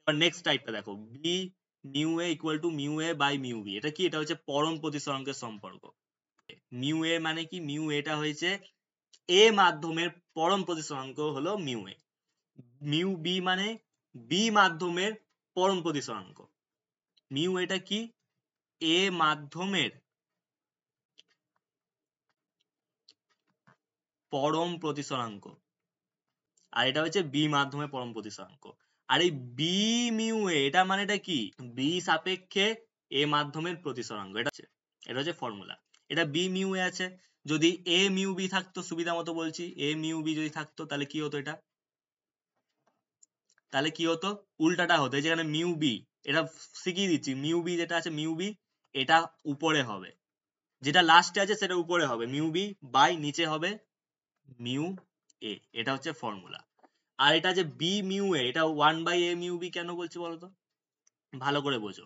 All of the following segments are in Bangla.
এবার নেক্সট টাইপটা দেখো, B mu A equal to mu A by mu B. এটা কি? এটা হচ্ছে পরম প্রতিসরাঙ্কের সম্পর্ক। মিউ এ মানে কি? মিউ এটা হয়েছে এ মাধ্যমের পরম প্রতিসরাঙ্ক হলো মিউ এ। মিউ বি মানে বি মাধ্যমের পরম প্রতিসরাঙ্ক। মিউ এটা কি? এ মাধ্যমের পরম প্রতিসরাঙ্ক, আর এটা হচ্ছে বি মাধ্যমে পরম প্রতিসরাঙ্ক। আর এই বি মিউ এ এটা মানেটা কি? বি সাপেক্ষে এ মাধ্যমের প্রতিসরাঙ্ক। এটা হচ্ছে ফর্মুলা। এটা বি মিউ এ আছে, যদি এ মিউ বি থাকতো, সুবিধা মতো বলছি, এ মিউ বি যদি থাকতো তাহলে কি হতো? এটা তাহলে কি হতো? উল্টাটা হতো। এই যেখানে মিউ বি, এটা শিখিয়ে দিচ্ছি, মিউ বি যেটা আছে মিউ বি এটা উপরে হবে, যেটা লাস্টে আছে সেটা উপরে হবে মিউ বি, বাই নিচে হবে মিউ এ। এটা হচ্ছে ফর্মুলা। আর এটা যে বি মিউ এ, এটা 1/a মিউ বি কেন বলছি বলতো? ভালো করে বোঝো।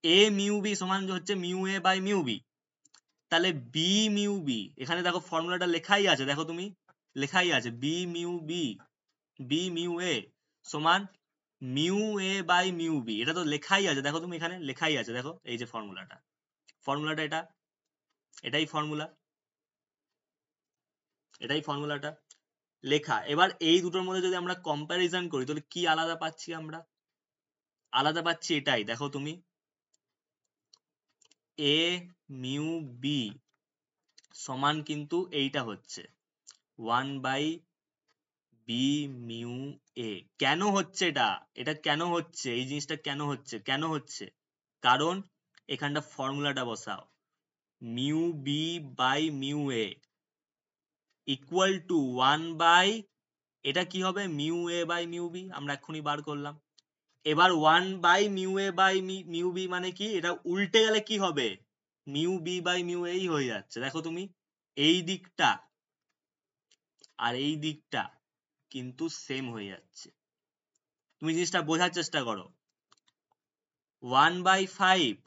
এ মিউ বি সমান হচ্ছে mu A by mu B. তাহলে বি মিউ বি, এখানে দেখো ফর্মুলাটা লেখাই আছে, দেখো তুমি, লেখাই আছে B mu B, B mu A সমান mu A by mu B. এটা তো লেখাই আছে, দেখো তুমি, এখানে লেখাই আছে, দেখো এই যে ফর্মুলাটা, ফর্মুলাটা এটা, এটাই ফর্মুলা, এটাই ফর্মুলাটা লেখা। এবার এই দুটোর মধ্যে যদি আমরা কম্প্যারিজন করি তাহলে কি আলাদা পাচ্ছি আমরা? আলাদা পাচ্ছি এটাই, দেখো তুমি, এ মিউ বি সমান কিন্তু এইটা হচ্ছে 1 বাই বি মিউ এ। কেন হচ্ছে এটা? এটা কেন হচ্ছে? এই জিনিসটা কেন হচ্ছে? কেন হচ্ছে? কারণ এখানটা ফর্মুলাটা বসাও, mu B by mu A equal to 1 by, এটা কি হবে? Mu A by mu B, আমরা এক্ষুনি বার করলাম। এবার 1 by mu A by mu B মানে কি? এটা উল্টে গেলে কি হবে? মিউ বি বাই মিউ এই হয়ে যাচ্ছে, দেখো তুমি, এই দিকটা আর এই দিকটা কিন্তু সেম হয়ে যাচ্ছে। তুমি জিনিসটা বোঝার চেষ্টা করো। 1/5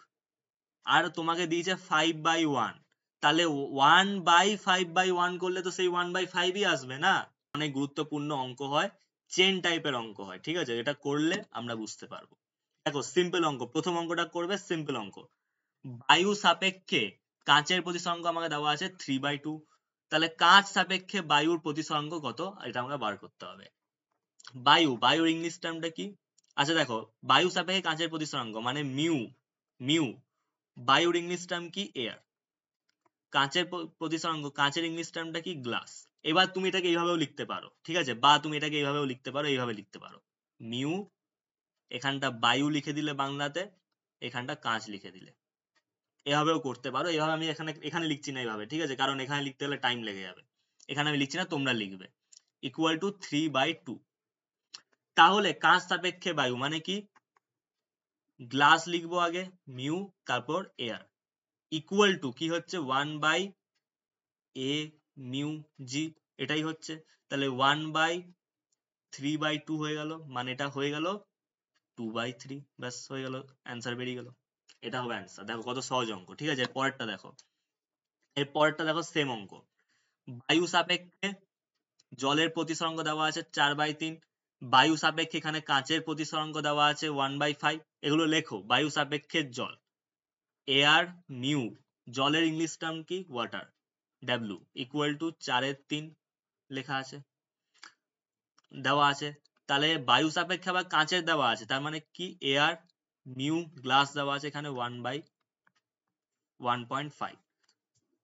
আর তোমাকে দিয়েছে 5/1, তাহলে 1/5/1 করলে তো সেই 1/5ই আসবে না? অনেক গুরুত্বপূর্ণ অঙ্ক হয়, চেন টাইপের অঙ্ক হয়, ঠিক আছে? এটা করলে আমরা বুঝতে পারবো। দেখো সিম্পল অঙ্ক, প্রথম অঙ্কটা করবে সিম্পল অঙ্ক। বায়ু সাপেক্ষে কাঁচের প্রতিসরাঙ্ক আমাকে দেওয়া আছে 3/2, তাহলে কাঁচ সাপেক্ষে বায়ুর প্রতিসরাঙ্ক কত এটা আমাকে বার করতে হবে। বায়ুর ইংলিশ টার্মটা কি? আচ্ছা দেখো, বায়ু সাপেক্ষে কাঁচের প্রতিসরাঙ্ক মানে মিউ, মিউ। বায়ুর ইংলিশ টার্ম কি? এয়ার। কাঁচের প্রতিসরাঙ্ক, কাঁচের ইংলিশ টার্মটা কি? গ্লাস। এবার তুমি এটাকে এইভাবেও লিখতে পারো, ঠিক আছে? বা তুমি এটাকে এইভাবেও লিখতে পারো, এইভাবে লিখতে পারো, মিউ, এখানটা বায়ু লিখে দিলে বাংলাতে, এখানটা কাঁচ লিখে দিলে, এভাবেও করতে পারো। এভাবে আমি এখানে এখানে লিখছি না এইভাবে, ঠিক আছে? কারণ এখানে লিখতে হলে টাইম লেগে যাবে, এখানে আমি লিখছি না, তোমরা লিখবে। Equal to 3/2। তাহলে কাঁচ সাপেক্ষে বায়ু মানে কি? গ্লাস লিখবো আগে, মিউ, তারপর এয়ার, ইকুয়াল টু কি হচ্ছে? 1/a মিউ জি, এটাই হচ্ছে। তাহলে 1/3/2 হয়ে গেল, মানে এটা হয়ে গেল 2/3, ব্যাস হয়ে গেল, অ্যান্সার বেরিয়ে গেল। এটা হবে অ্যান্সার। দেখো কত সহজ অঙ্ক, ঠিক আছে? এর পরেরটা দেখো, এর পরেরটা দেখো সেম অঙ্ক। বায়ু সাপেক্ষে জলের প্রতিসরাঙ্ক দেওয়া আছে 4/3, বায়ু সাপেক্ষে এখানে কাঁচের প্রতিসরাঙ্ক দেওয়া আছে 1/5। এগুলো লেখো, বায়ু সাপেক্ষে জল, এয়ার মিউ, জলের ইংলিশ টার্ম কি? ওয়াটার, ডাব্লিউ ইকুয়াল টু 4/3 লেখা আছে, দেওয়া আছে। তাহলে বায়ু সাপেক্ষে আবার কাঁচের দেওয়া আছে, তার মানে কি? এয়ার মিউ, গ্লাস দেওয়া আছে এখানে 1/1.5।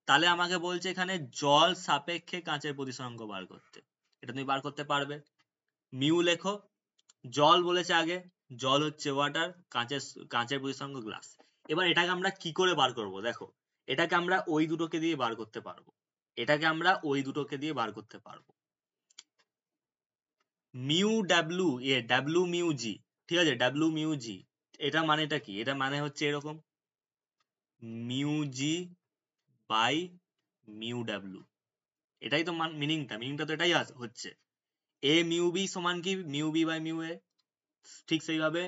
তাহলে আমাকে বলছে এখানে জল সাপেক্ষে কাঁচের প্রতিসরাঙ্ক বার করতে। এটা তুমি বার করতে পারবে। মিউ লেখো, জল বলেছে আগে, জল হচ্ছে ওয়াটার, কাঁচের কাঁচের প্রতিসরাঙ্ক গ্লাস। এবার এটাকে আমরা কি করে বার করব? দেখো, এটাকে আমরা ওই দুটোকে দিয়ে বার করতে পারবো, এটাকে আমরা ওই দুটোকে দিয়ে বার করতে পারবো। Mu W A, W mu G, ঠিক আছে? ডাব্লিউ মিউ জি, এটা মানেটা কি? এটা মানে হচ্ছে এরকম, mu G by mu W. এটাই তো মিনিংটা, মিনিংটা তো এটাই হচ্ছে। এ মিউ বি সমান কি? Mu B by mu A. ঠিক সেইভাবে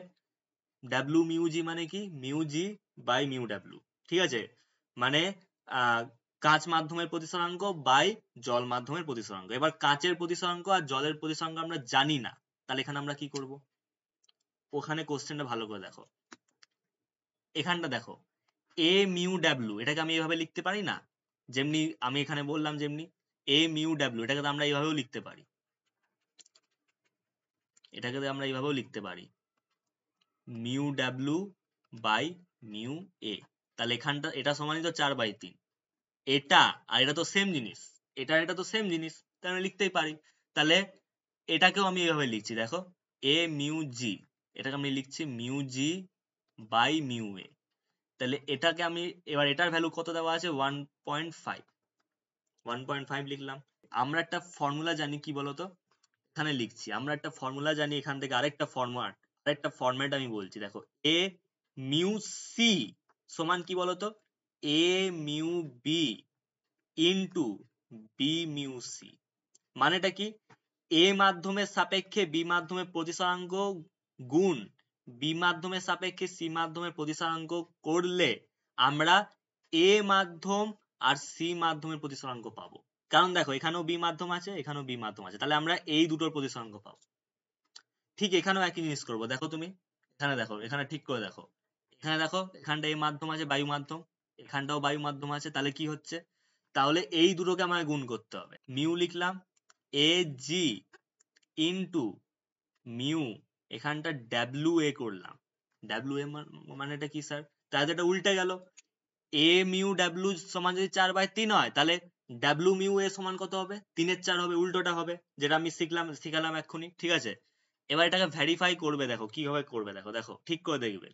ডাব্লিউ মিউ জি মানে কি? Mu G by mu W, ঠিক আছে? মানে কাঁচ মাধ্যমের প্রতিসরাঙ্ক বাই জল মাধ্যমের প্রতিসরাঙ্ক। এবার কাঁচের প্রতিসরাঙ্ক আর জলের প্রতিসরাঙ্ক আমরা জানি না, তাহলে এখানে আমরা কি করব? ওখানে কোশ্চেনটা ভালো করে দেখো, এখানটা দেখো এ মিউ ডাব্লিউ, এটাকে আমি এভাবে লিখতে পারি না? যেমনি আমি এখানে বললাম, যেমনি এ মিউ ডাব্লিউ, এটাকে তো আমরা এইভাবেও লিখতে পারি, এটাকে তো আমরা এইভাবেও লিখতে পারি, mu W by mu A. তাহলে এখানটা এটা সমানই তো 4/3। এটা আর এটা তো সেম জিনিস, এটা তো সেম জিনিস, তাই আমি লিখতেই পারি। তাহলে এটাকেও আমি এভাবে লিখছি, দেখো এ মিউ জি, এটাকে আমি লিখছি mu G by mu A. তাহলে এটাকে আমি এবার এটার ভ্যালু কত দেওয়া আছে? 1.5, 1.5 লিখলাম। আমরা একটা ফর্মুলা জানি, কি বলতো, এখানে লিখছি, আমরা একটা ফর্মুলা জানি, এখান থেকে আরেকটা ফরম্যাট আমি বলছি, দেখো এ মিউ সি সমান কি বলতো, A mu B into B mu C. মানেটা কি? এ মাধ্যমের সাপেক্ষে বি মাধ্যমের প্রতিসরাঙ্ক গুণ বি মাধ্যমের সাপেক্ষে সি মাধ্যমের প্রতিসরাঙ্ক করলে আমরা এ মাধ্যম আর সি মাধ্যমের প্রতিসরাঙ্ক পাবো। কারণ দেখো এখানেও বি মাধ্যম আছে, এখানেও বি মাধ্যম আছে, তাহলে আমরা এই দুটোর প্রতিসরাঙ্ক পাবো। ঠিক এখানেও একই জিনিস করবো, দেখো তুমি এখানে দেখো, এখানে ঠিক করে দেখো, এখানে দেখো এখানটা এ মাধ্যম আছে, বায়ু মাধ্যম, এখানটাও বায়ু মাধ্যম আছে, তাহলে কি হচ্ছে, তাহলে এই দুটোকে আমাকে গুণ করতে হবে। মিউ লিখলাম এ জি ইন্টু মিউ, এখানটা ডাব্লিউ এ করলাম, ডাব্লিউ এ মানেটা কি স্যার? তাহলে এটা উল্টে গেল, এ মিউ ডাব্লিউ সমান যদি 4/3 হয়, তাহলে ডাব্লিউ মিউ এ সমান কত হবে? 3/4 হবে, উল্টোটা হবে, যেটা আমি শিখালাম এক্ষুনি, ঠিক আছে? এবার এটাকে ভেরিফাই করবে, দেখো কিভাবে করবে, দেখো দেখো ঠিক করে দেখবে।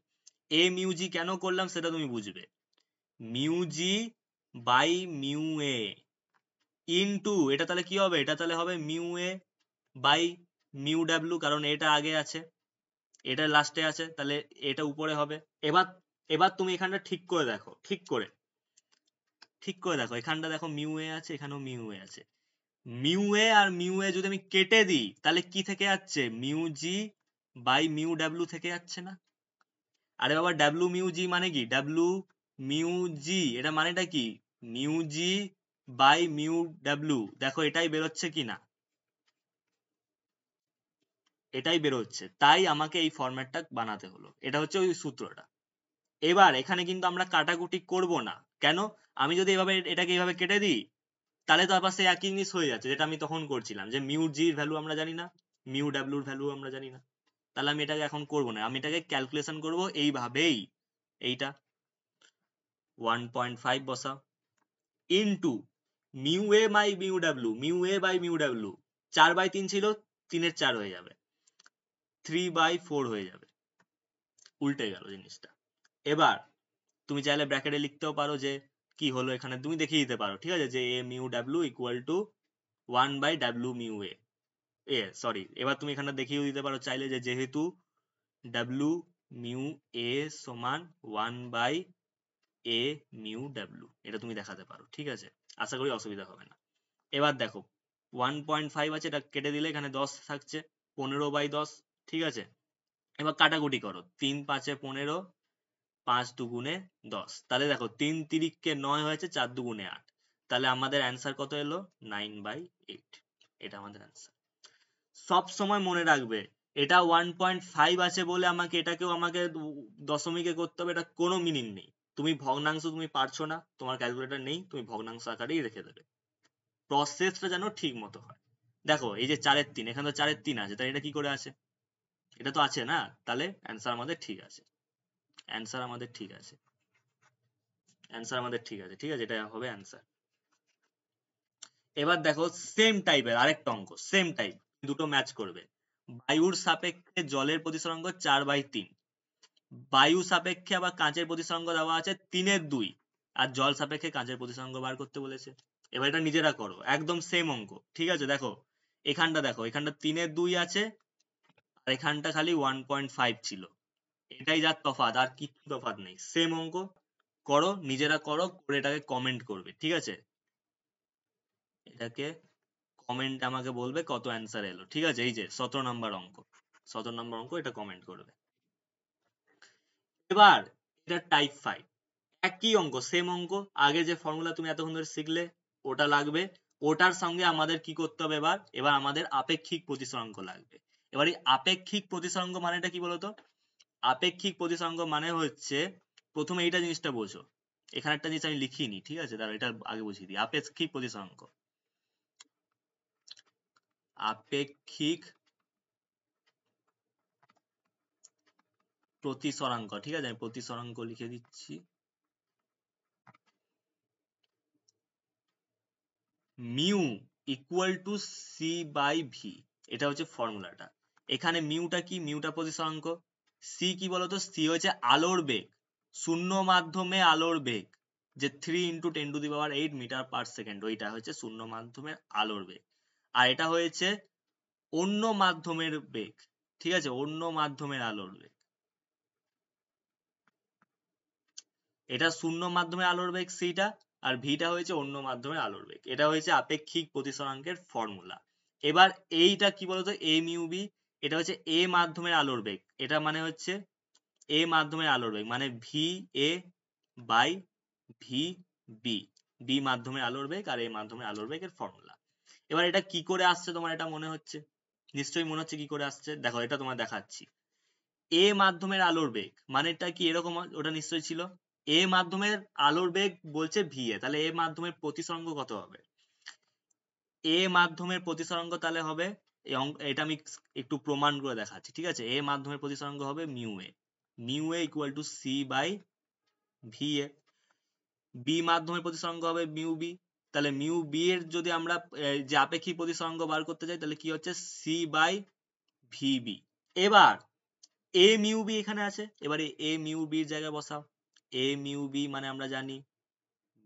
এ মিউ জি কেন করলাম সেটা তুমি বুঝবে, mu G by mu A into, এটা তাহলে কি হবে, এটা তাহলে হবে mu A by mu W, কারণ এটা আগে আছে, এটা লাস্টে আছে, তাহলে এটা উপরে হবে। এবার এবার তুমি এখানটা ঠিক করে দেখো, এখানটা দেখো মিউ এ আছে, এখানেও মিউ এ আছে, মিউ এ আর মিউ এ যদি আমি কেটে দিই, তাহলে কি থেকে যাচ্ছে? Mu G by mu W থেকে যাচ্ছে না? আরে বাবা, ডাব্লিউ মিউ জি মানে কি? ডাব্লিউ মিউ জি এটা মানেটা কি? Mu G by mu W. দেখো এটাই বেরোচ্ছে কি না? এটাই বেরোচ্ছে, তাই আমাকে এই ফরম্যাটটা বানাতে হলো, এটা হচ্ছে ওই সূত্রটা। এবার এখানে কিন্তু আমরা কাটাকুটি করব না, কেন? আমি যদি এভাবে এটাকে এইভাবে কেটে দিই, তাহলে তো আবার সেই একই জিনিস হয়ে যাচ্ছে, যেটা আমি তখন করছিলাম, যে মিউ জির ভ্যালু আমরা জানি না, মিউ ডাব্লিউর ভ্যালু আমরা জানি না। তাহলে আমি এটাকে এখন করব না, আমি এটাকে ক্যালকুলেশন করব এইভাবেই, এইটা 1.5 বসাও into mu A by mu W, mu A by mu W 4/3 ছিল, 3/4 হয়ে যাবে, 3/4 হয়ে যাবে, উল্টে গেল জিনিসটা। এবার তুমি চাইলে ব্র্যাকেটে লিখতেও পারো যে কি হলো, এখানে তুমি দেখিয়ে দিতে পারো, ঠিক আছে, যে এ mu W equal two 1/w mu এ, সরি, এবার তুমি এখানে দেখিয়ে দিতে পারো চাইলে, যে যেহেতু ডাব্লিউ মিউ এ সমান 1/a মিউ ডাব্লিউ, এটা তুমি দেখাতে পারো, ঠিক আছে? আশা করি অসুবিধা হবে না। এবার দেখো 1.5 আছে, এটা কেটে দিলে এখানে 10 থাকছে, 15/10, ঠিক আছে? এবার কাটাকুটি করো, 3×5 = 15, 5×2 = 10, তাহলে দেখো 3×3 = 9 হয়েছে, 4×2 = 8, তাহলে আমাদের অ্যান্সার কত এলো? 9/8, এটা আমাদের অ্যান্সার। সব সময় মনে রাখবে, এটা 1.5 আছে বলে এটাকেও আমাকে দশমিকে করতে হবে, এটা কোনো মিনিং নেই। তুমি ভগ্নাংশ তুমি পারছো না, তোমার ক্যালকুলেটর নেই, তুমি ভগ্নাংশ আকারেই রেখে দেবে, প্রসেসটা যেন ঠিক মতো হয়। দেখো এই যে 4/3, এখানে তো 4/3 আছে, তাই এটা কি করে আছে? এটা তো আছে না, তাহলে অ্যান্সার আমাদের ঠিক আছে, অ্যান্সার আমাদের ঠিক আছে, অ্যান্সার আমাদের ঠিক আছে, ঠিক আছে, এটা হবে অ্যান্সার। এবার দেখো সেম টাইপের আরেকটা অঙ্ক, সেম টাইপ, দুটো ম্যাচ করবে। বায়ুর সাপেক্ষে জলের প্রতিসরাঙ্ক 4/3, বায়ু সাপেক্ষে আবার কাঁচের প্রতিসরাঙ্ক দেওয়া আছে 3/2, আর জল সাপেক্ষে কাঁচের প্রতিসরাঙ্ক বার করতে বলেছে। এবার এটা নিজেরা করো, একদম সেম অঙ্ক, ঠিক আছে? দেখো এখানটা 3/2 আছে, আর এখানটা খালি 1.5 ছিল, এটাই যার তফাৎ, আর কিচ্ছু তফাৎ নেই, সেম অঙ্ক। করো, নিজেরা করো, করে এটাকে কমেন্ট করবে, ঠিক আছে? এটাকে কমেন্ট আমাকে বলবে কত অ্যান্সার এলো, ঠিক আছে? এই যে 17 নম্বর অঙ্ক, 17 নম্বর অঙ্ক, এটা কমেন্ট করবে। এবার এটা টাইপ 5, একই অঙ্ক, সেম অঙ্ক, আগে যে ফর্মুলা তুমি এতক্ষণ ধরে শিখলে ওটা লাগবে, ওটার সঙ্গে আমাদের কি করতে হবে, এবার আমাদের আপেক্ষিক প্রতিসরাঙ্ক লাগবে। এবার এই আপেক্ষিক প্রতিসরাঙ্ক মানেটা কি বলতো? আপেক্ষিক প্রতিসরাঙ্ক মানে হচ্ছে, প্রথমে এইটা জিনিসটা বোঝো, এখানে একটা জিনিস আমি লিখিনি, ঠিক আছে, তাহলে এটা আগে বুঝিয়ে দিই। আপেক্ষিক প্রতিসরাঙ্ক, আপেক্ষিক প্রতিসরাঙ্ক, ঠিক আছে, আমি প্রতিসরাঙ্ক লিখে দিচ্ছি। Mu equal to C by V, এটা হচ্ছে ফর্মুলাটা। এখানে মিউটা কি? মিউটা প্রতিসরাঙ্ক। সি কি বলতো? সি হচ্ছে আলোর বেগ, শূন্য মাধ্যমে আলোর বেগ, যে 3 × 10⁸ মিটার পার সেকেন্ড, ওইটা হচ্ছে শূন্য মাধ্যমের আলোর বেগ। আর এটা হয়েছে অন্য মাধ্যমের বেগ, ঠিক আছে, অন্য মাধ্যমের আলোর বেগ। এটা শূন্য মাধ্যমের আলোর বেগ সিটা, আর ভিটা হয়েছে অন্য মাধ্যমের আলোর বেগ। এটা হয়েছে আপেক্ষিক প্রতিসরাঙ্কের ফর্মুলা। এবার এইটা কি বলতো? এ মিউ বি, এটা হচ্ছে এ মাধ্যমের আলোর বেগ, এটা মানে হচ্ছে এ মাধ্যমের আলোর বেগ, মানে V A by V B, B মাধ্যমের আলোর বেগ আর এ মাধ্যমের আলোর বেগের ফর্মুলা। এবার এটা কি করে আসছে তোমার এটা মনে হচ্ছে? নিশ্চয়ই মনে হচ্ছে কি করে আসছে, দেখো এটা তোমার দেখাচ্ছি। এ মাধ্যমের আলোর বেগ মানেটা কি এরকম, ওটা নিশ্চয়ই ছিল। এ মাধ্যমের আলোর বেগ বলছে ভি এ, তাহলে এ মাধ্যমের প্রতিসরাঙ্ক কত হবে? এ মাধ্যমের প্রতিসরাঙ্ক তাহলে হবে, এটা আমি একটু প্রমাণ করে দেখাচ্ছি, ঠিক আছে। এ মাধ্যমের প্রতিসরাঙ্ক হবে mu A, mu A equal to C by V A. B মাধ্যমের প্রতিসরাঙ্ক হবে মিউ বি, তাহলে মিউ বি এর যদি আমরা যে আপেক্ষিক প্রতিসরাঙ্ক বার করতে চাই, তাহলে কি হচ্ছে? C by V B. এবার এ মিউ বি এখানে আছে, এবারে এ মিউ বি এর জায়গায় বসাও। এ মিউ বি মানে আমরা জানি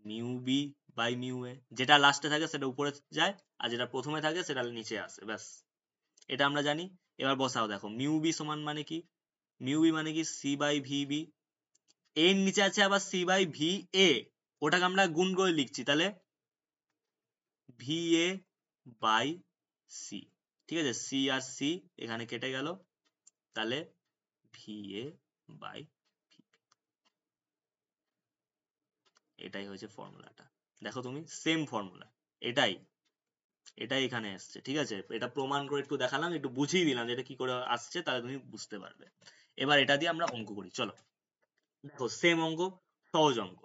mu B by mu A, যেটা লাস্টে থাকে সেটা উপরে যায়, আর যেটা প্রথমে থাকে সেটা নিচে আসে, ব্যাস, এটা আমরা জানি। এবার বসাও, দেখো মিউ বি সমান মানে কি? মিউ বি মানে কি? C by V B. এর নিচে আছে আবার সি বাই ভি এ, ওটাকে আমরা গুণ করে লিখছি, তাহলে ভি এ বাই সি, ঠিক আছে, সি আর সি এখানে কেটে গেল, তাহলে ভি এ বাই, এটাই হয়েছে ফর্মুলাটা। দেখো তুমি সেম ফর্মুলা, এটাই এটাই এখানে এসছে, ঠিক আছে। এটা প্রমাণ করে একটু দেখালাম, একটু বুঝিয়ে দিলাম যে এটা কি করে আসছে, তাহলে তুমি বুঝতে পারবে। এবার এটা দিয়ে আমরা অঙ্ক করি, চলো। দেখো সেম অঙ্ক, সহজ অঙ্ক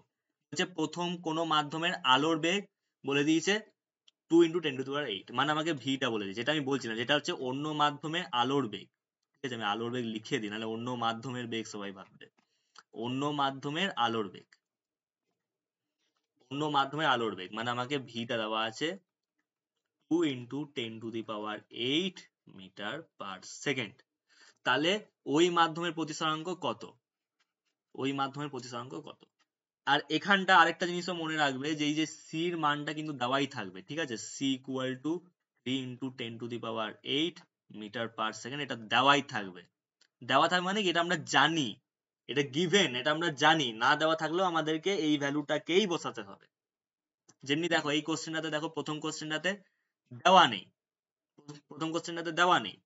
হচ্ছে, প্রথম কোন মাধ্যমের আলোর বেগ বলে দিয়েছে 2 × 10⁸, মানে আমাকে ভিটা বলে দিয়েছে, যেটা আমি বলছিলাম, যেটা হচ্ছে অন্য মাধ্যমের আলোর বেগ, ঠিক আছে, আমি আলোর বেগ লিখে দিই, নাহলে অন্য মাধ্যমের বেগ সবাই ভাববে। অন্য মাধ্যমের আলোর বেগ, অন্য মাধ্যমের আলোর বেগ মানে আমাকে ভিটা দেওয়া আছে 2 × 10⁸ মিটার পার সেকেন্ড। তাহলে ওই মাধ্যমের প্রতিসরাঙ্ক কত? ওই মাধ্যমের প্রতিসরাঙ্ক কত? আর এখানটা আরেকটা জিনিসও মনে রাখবে, যে এই যে সি এর মানটা কিন্তু দেওয়াই থাকবে, ঠিক আছে, C equal to 3 × 10⁸ metre per second, এটা দেওয়াই থাকবে। দেওয়া থাকবে মানে কি? এটা আমরা জানি, এটা গিভেন, এটা আমরা জানি, না দেওয়া থাকলেও আমাদেরকে এই ভ্যালুটাকেই বসাতে হবে। যেমনি দেখো এই কোশ্চেনটাতে, দেখো প্রথম কোশ্চেনটাতে দেওয়া নেই, প্রথম কোশ্চেনটাতে দেওয়া নেই,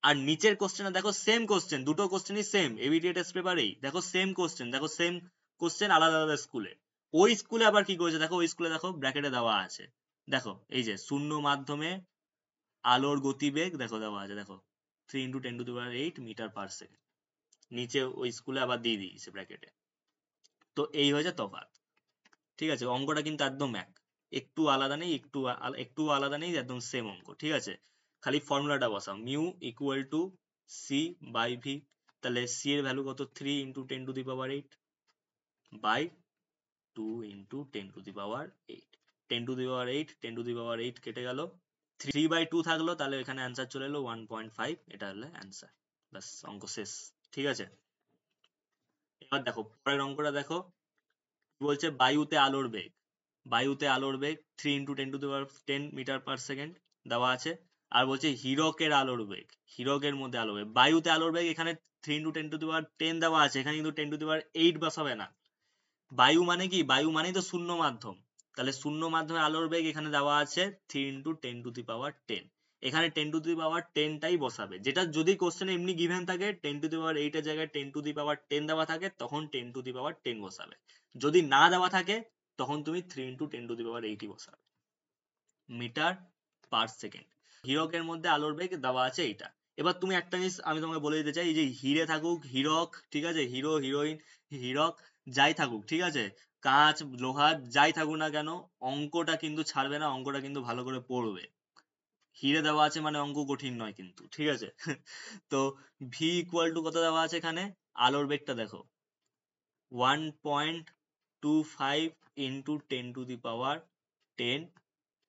আর নিচের কোশ্চেনে দেখো সেম কোশ্চেন, দুটো কোশ্চেনই সেম, এবিটিএ টেস্ট পেপারেই দেখো সেম কোশ্চেন, দেখো সেম কোশ্চেন আলাদা আলাদা স্কুলে। ওই স্কুলে আবার কি করেছে দেখো, ওই স্কুলে দেখো ব্র্যাকেটে দেওয়া আছে, দেখো এই যে শূন্য মাধ্যমে আলোর গতিবেগ দেখো দেওয়া আছে, দেখো 3 × 10⁸ মিটার পার সেকেন্ড, নিচে ওই স্কুলে আবার দিয়ে দিয়েছে ব্র্যাকেটে। তো এই হয়েছে তফাৎ, ঠিক আছে। অঙ্কটা কিন্তু একদম এক, একটু আলাদা নেই, একটু আলাদা নেই, একদম সেম অঙ্ক, ঠিক আছে। খালি ফর্মুলাটা বসাও, mu equal to C by V, তাহলে সি এর ভ্যালু কত? 3 × 10⁸ বাই 2 × 10⁸, 10⁸, কেটে গেল, 3/2 থাকলো, তাহলে এখানে অ্যান্সার চলে এলো 1.5, এটা হলো অ্যান্সার, ব্যাস অঙ্ক শেষ, ঠিক আছে। এবার দেখো পরের অঙ্কটা দেখো, বলছে বায়ুতে আলোর বেগ, বায়ুতে আলোর বেগ 3 × 10⁻10 মিটার পার সেকেন্ড দেওয়া আছে, আর বলছে হীরকের আলোর বেগ, হীরকের মধ্যে আলোর বেগ, বায়ুতে আলোর বেগ এখানে 3 × 10⁻10 দেওয়া আছে, এখানে কিন্তু 10⁸ বসাবে না। বায়ু মানে কি? বায়ু মানেই তো শূন্য মাধ্যম, তাহলে শূন্য মাধ্যমে আলোর বেগ এখানে দেওয়া আছে 3 × 10⁻10, এখানে 10⁻10 টাই বসাবে, যেটা যদি কোশ্চেনে এমনি গিভেন থাকে 10⁸ এর জায়গায় 10⁻10 দেওয়া থাকে, তখন 10⁻10 বসাবে, যদি না দেওয়া থাকে তখন তুমি 3 × 10⁸ বসাবে, মিটার পার সেকেন্ড। হীরকের মধ্যে আলোর বেগ দেওয়া আছে এইটা। এবার তুমি একটা জিনিস আমি তোমাকে বলে দিতে চাই, এই যে হিরে থাকুক, হীরক, ঠিক আছে, হিরো হিরোইন, হীরক, যাই থাকুক, ঠিক আছে, কাঁচ লোহার যাই থাকুক না কেন, অঙ্কটা কিন্তু ছাড়বে না, অঙ্কটা কিন্তু ভালো করে পড়বে। হিরে দেওয়া আছে মানে অঙ্ক কঠিন নয় কিন্তু, ঠিক আছে। তো ভি ইকুয়াল টু কত দেওয়া আছে এখানে, আলোর বেগটা দেখো 1.25 ইন্টু 10⁻10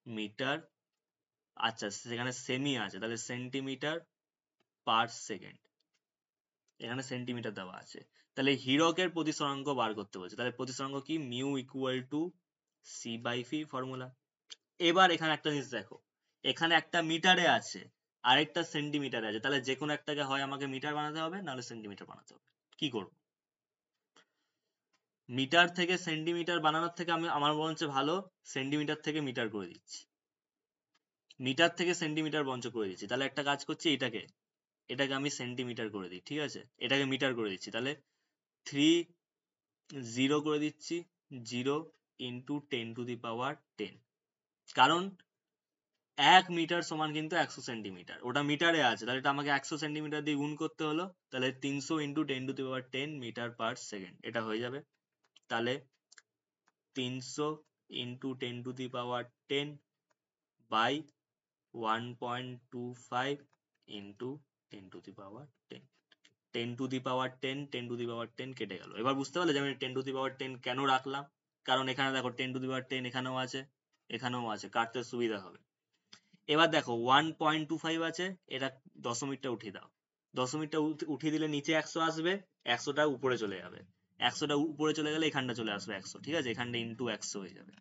মিটার, আচ্ছা সেখানে সেমি আছে, তাহলে সেন্টিমিটার পার সেকেন্ড, এখানে সেন্টিমিটার দেওয়া আছে। তাহলে হীরকের প্রতিসরাঙ্ক বার করতে বলছে, তাহলে প্রতিসরাঙ্ক কি, mu equal to C by V formula. এবার এখানে একটা জিনিস দেখো, এখানে একটা মিটারে আছে, আরেকটা সেন্টিমিটারে আছে, তাহলে যে কোনো একটাকে হয় আমাকে মিটার বানাতে হবে, নাহলে সেন্টিমিটার বানাতে হবে। কি করব, মিটার থেকে সেন্টিমিটার বানানোর থেকে আমি আমার বরঞ্চ ভালো সেন্টিমিটার থেকে মিটার করে দিচ্ছি, মিটার থেকে সেন্টিমিটার বঞ্চ করে দিচ্ছি। তাহলে একটা কাজ করছি, এটাকে এটাকে আমি সেন্টিমিটার করে দিই, ঠিক আছে, এটাকে মিটার করে দিচ্ছি, তাহলে 3 করে দিচ্ছি, 0 × 10⁻10, কারণ 1 মিটার সমান কিন্তু 100 সেন্টিমিটার, ওটা মিটারে আছে, তাহলে এটা আমাকে 100 সেন্টিমিটার দিয়ে গুণ করতে হলো, তাহলে 300 × 10⁻10 মিটার পার সেকেন্ড, এটা হয়ে যাবে। তাহলে 300 × 10⁻10 বাই 1.25 ইন্টু 10⁻10, 10⁻10 কেটে গেল। এবার বুঝতে পারলে যে আমি 10⁻10 কেন রাখলাম, কারণ এখানে দেখো 10⁻10 এখানেও আছে, এখানেও আছে, কাটতে সুবিধা হবে। এবার দেখো 1.25 আছে, এটা দশমিকটা উঠিয়ে দাও, দশমিকটা উঠিয়ে দিলে নিচে 100 আসবে, 100টা উপরে চলে যাবে, 100টা উপরে চলে গেলে এখানটা চলে আসবে 100, ঠিক আছে, এখানটা ইন্টু 100 হয়ে যাবে,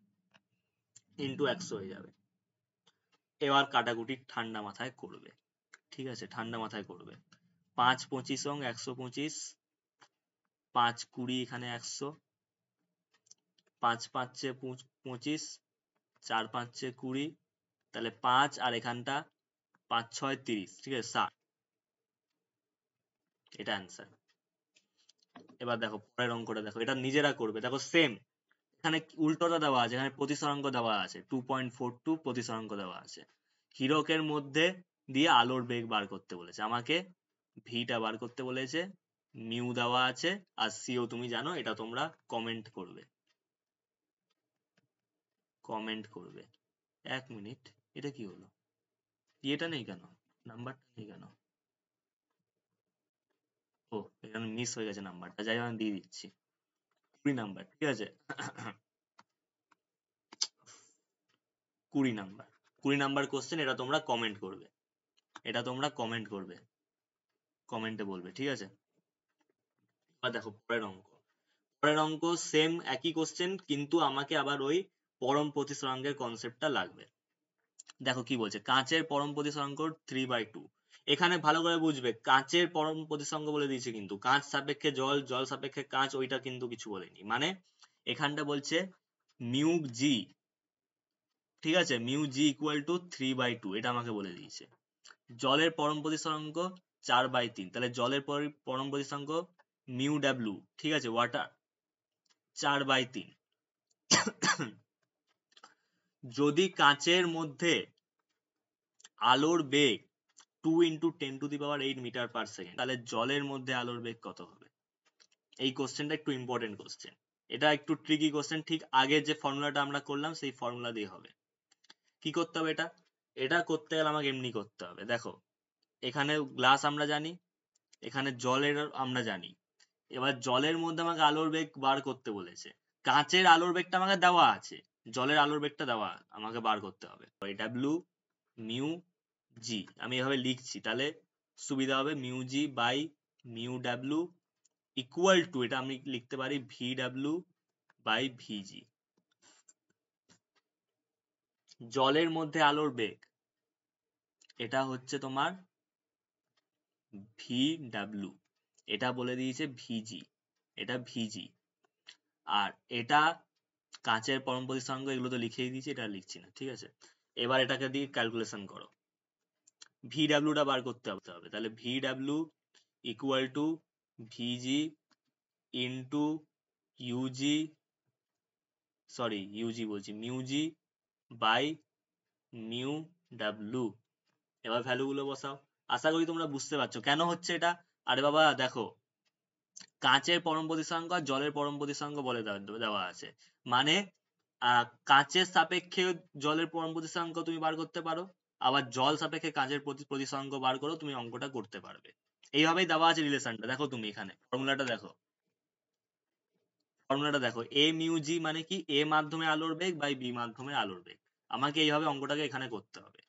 ইন্টু 100 হয়ে যাবে। এবার কাটাকুটি ঠান্ডা মাথায় করবে, ঠিক আছে, ঠান্ডা মাথায় করবে। 5×25 125, 5×20 এখানে 100, 5×5 25, 4×5 20, তাহলে 5 আর এখানটা 5×6 30, ঠিক আছে, 60, এটা অ্যান্সার। এবার দেখো পরের অঙ্কটা দেখো, এটা নিজেরা করবে, দেখো সেম, এখানে উল্টোটা দেওয়া আছে, এখানে প্রতিসরাঙ্ক দেওয়া আছে 2.42 প্রতিসরাঙ্ক দেওয়া আছে, হীরকের মধ্যে দিয়ে আলোর বেগ বার করতে বলেছে আমাকে, ভিটা বার করতে বলেছে, মিউ দেওয়া আছে, আর সিও তুমি জানো, এটা তোমরা কমেন্ট করবে, কমেন্ট করবে। 1 মিনিট, এটা কি হলো, ইয়েটা নেই কেন, নাম্বারটা নেই কেন, ও এখানে মিস হয়ে গেছে নাম্বারটা, যাই হোক আমি দিয়ে দিচ্ছি 20 নাম্বার, ঠিক আছে। 20 নাম্বার, 20 নাম্বার কোশ্চেন, এটা তোমরা কমেন্ট করবে, এটা তোমরা কমেন্ট করবে, কমেন্টে বলবে, ঠিক আছে। আর দেখো পরের অঙ্ক, পরের অঙ্ক সেম একই কোশ্চেন, কিন্তু আমাকে আবার ওই পরম প্রতিসরাঙ্কের কনসেপ্টটা লাগবে। দেখো কি বলছে, কাঁচের পরম প্রতিসরাঙ্ক 3/2, এখানে ভালো করে বুঝবে, কাঁচের পরম প্রতিসরাঙ্ক বলে দিয়েছে, কিন্তু কাঁচ সাপেক্ষে জল, জল সাপেক্ষে কাঁচ, ওইটা কিন্তু কিছু বলেনি, মানে এখানটা বলছে মিউ জি, ঠিক আছে, মিউ জি ইকুয়াল টু 3/2, এটা আমাকে বলে দিয়েছে। জলের পরম প্রতিসরাঙ্ক 4/3, তাহলে জলের পরম প্রতিসরাঙ্ক মিউ ডাব্লিউ, ঠিক আছে, ওয়াটার 4/3। যদি কাঁচের মধ্যে আলোর বেগ 2 × 10⁸ মিটার পার সেকেন্ড, তাহলে জলের মধ্যে আলোর বেগ কত হবে? এই কোশ্চেনটা একটু ইম্পর্টেন্ট কোশ্চেন, এটা একটু ট্রিকি কোশ্চেন, ঠিক আগের যে ফর্মুলাটা আমরা করলাম সেই ফর্মুলা দিয়ে হবে। কি করতে হবে এটা, এটা করতে গেলে আমাকে এমনি করতে হবে, দেখো এখানে গ্লাস আমরা জানি, এখানে জলের আমরা জানি, এবার জলের মধ্যে আমাকে আলোর বেগ বার করতে বলেছে, কাঁচের আলোর বেগটা আমাকে দেওয়া আছে, জলের আলোর বেগটা দেওয়া আমাকে বার করতে হবে, ডাব্লিউ মিউ জি, আমি এভাবে লিখছি, তাহলে সুবিধা হবে, mu G by mu W equal to, এটা আমি লিখতে পারি ভি ডাব্লিউ বাই ভিজি। জলের মধ্যে আলোর বেগ, এটা হচ্ছে তোমার ভি ডাব্লিউ, এটা বলে দিয়েছে ভিজি, এটা ভিজি, আর এটা কাঁচের পরম প্রতিসরাঙ্ক, এগুলো তো লিখেই দিয়েছি, এটা লিখছি না, ঠিক আছে। এবার এটাকে দিয়ে ক্যালকুলেশন করো, ভি ডাব্লিউটা বার করতে হবে, তাহলে ভি ডাব্লিউ ইকুয়াল টু ভিজি ইন্টু ইউজি, সরি ইউজি বলছি, মিউজি বাই মিউ ডাব্লিউ। এবার ভ্যালু গুলো বসাও, আশা করি তোমরা বুঝতে পারছো কেন হচ্ছে এটা। আরে বাবা দেখো, কাঁচের পরম প্রতিসরাঙ্ক আর জলের পরম প্রতিসরাঙ্ক বলে দেওয়া আছে, মানে কাঁচের সাপেক্ষে জলের পরম প্রতিসরাঙ্ক তুমি বার করতে পারো, আবার জল সাপেক্ষে কাঁচের প্রতিসরাঙ্ক বার করো, তুমি অঙ্কটা করতে পারবে। এইভাবেই দেওয়া আছে রিলেশনটা। দেখো তুমি এখানে ফর্মুলাটা দেখো, এ মিউ জি মানে কি, এ মাধ্যমে আলোর বেগ বাই বি মাধ্যমে আলোর বেগ। আমাকে এইভাবে অঙ্কটাকে এখানে করতে হবে।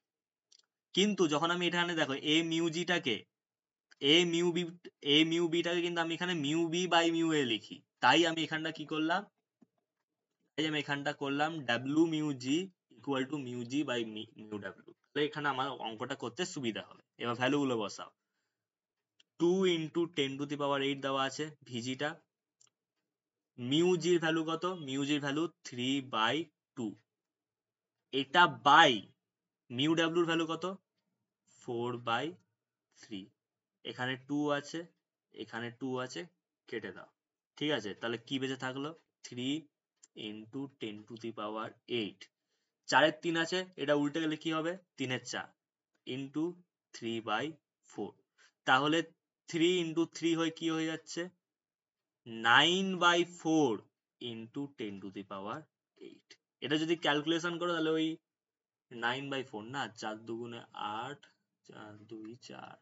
কিন্তু যখন আমি এখানে দেখো এ মিউ জিটাকে, A mu B, A mu বিটাকে কিন্তু আমি এখানে mu B by mu A লিখি। তাই আমি এখানটা কি করলাম, তাই আমি এখানটা করলাম W mu G equal to mu G by mu W. তাহলে এখানে আমার অঙ্কটা করতে সুবিধা হবে। এবার ভ্যালু গুলো বসাও। 2 × 10⁸ দেওয়া আছে ভিজিটা। মিউ জির ভ্যালু কত, মিউ জির ভ্যালু 3/2। এটা বাই মিউ ডাব্লিউর ভ্যালু কত, 4/3। এখানে 2 আছে, এখানে 2 আছে, কেটে দাও। ঠিক আছে, তাহলে কি বেঁচে থাকলো, 3 × 10⁸। 4-এর 3 আছে, এটা উল্টে গেলে কি হবে, 3-এর 4 ইন্টু 3/4। তাহলে 3 × 3 হয়ে কি হয়ে যাচ্ছে, 9/4 ইন্টু 10⁸। এটা যদি ক্যালকুলেশন করো তাহলে ওই 9/4 না, 4×2 = 8, 4×2 = 4,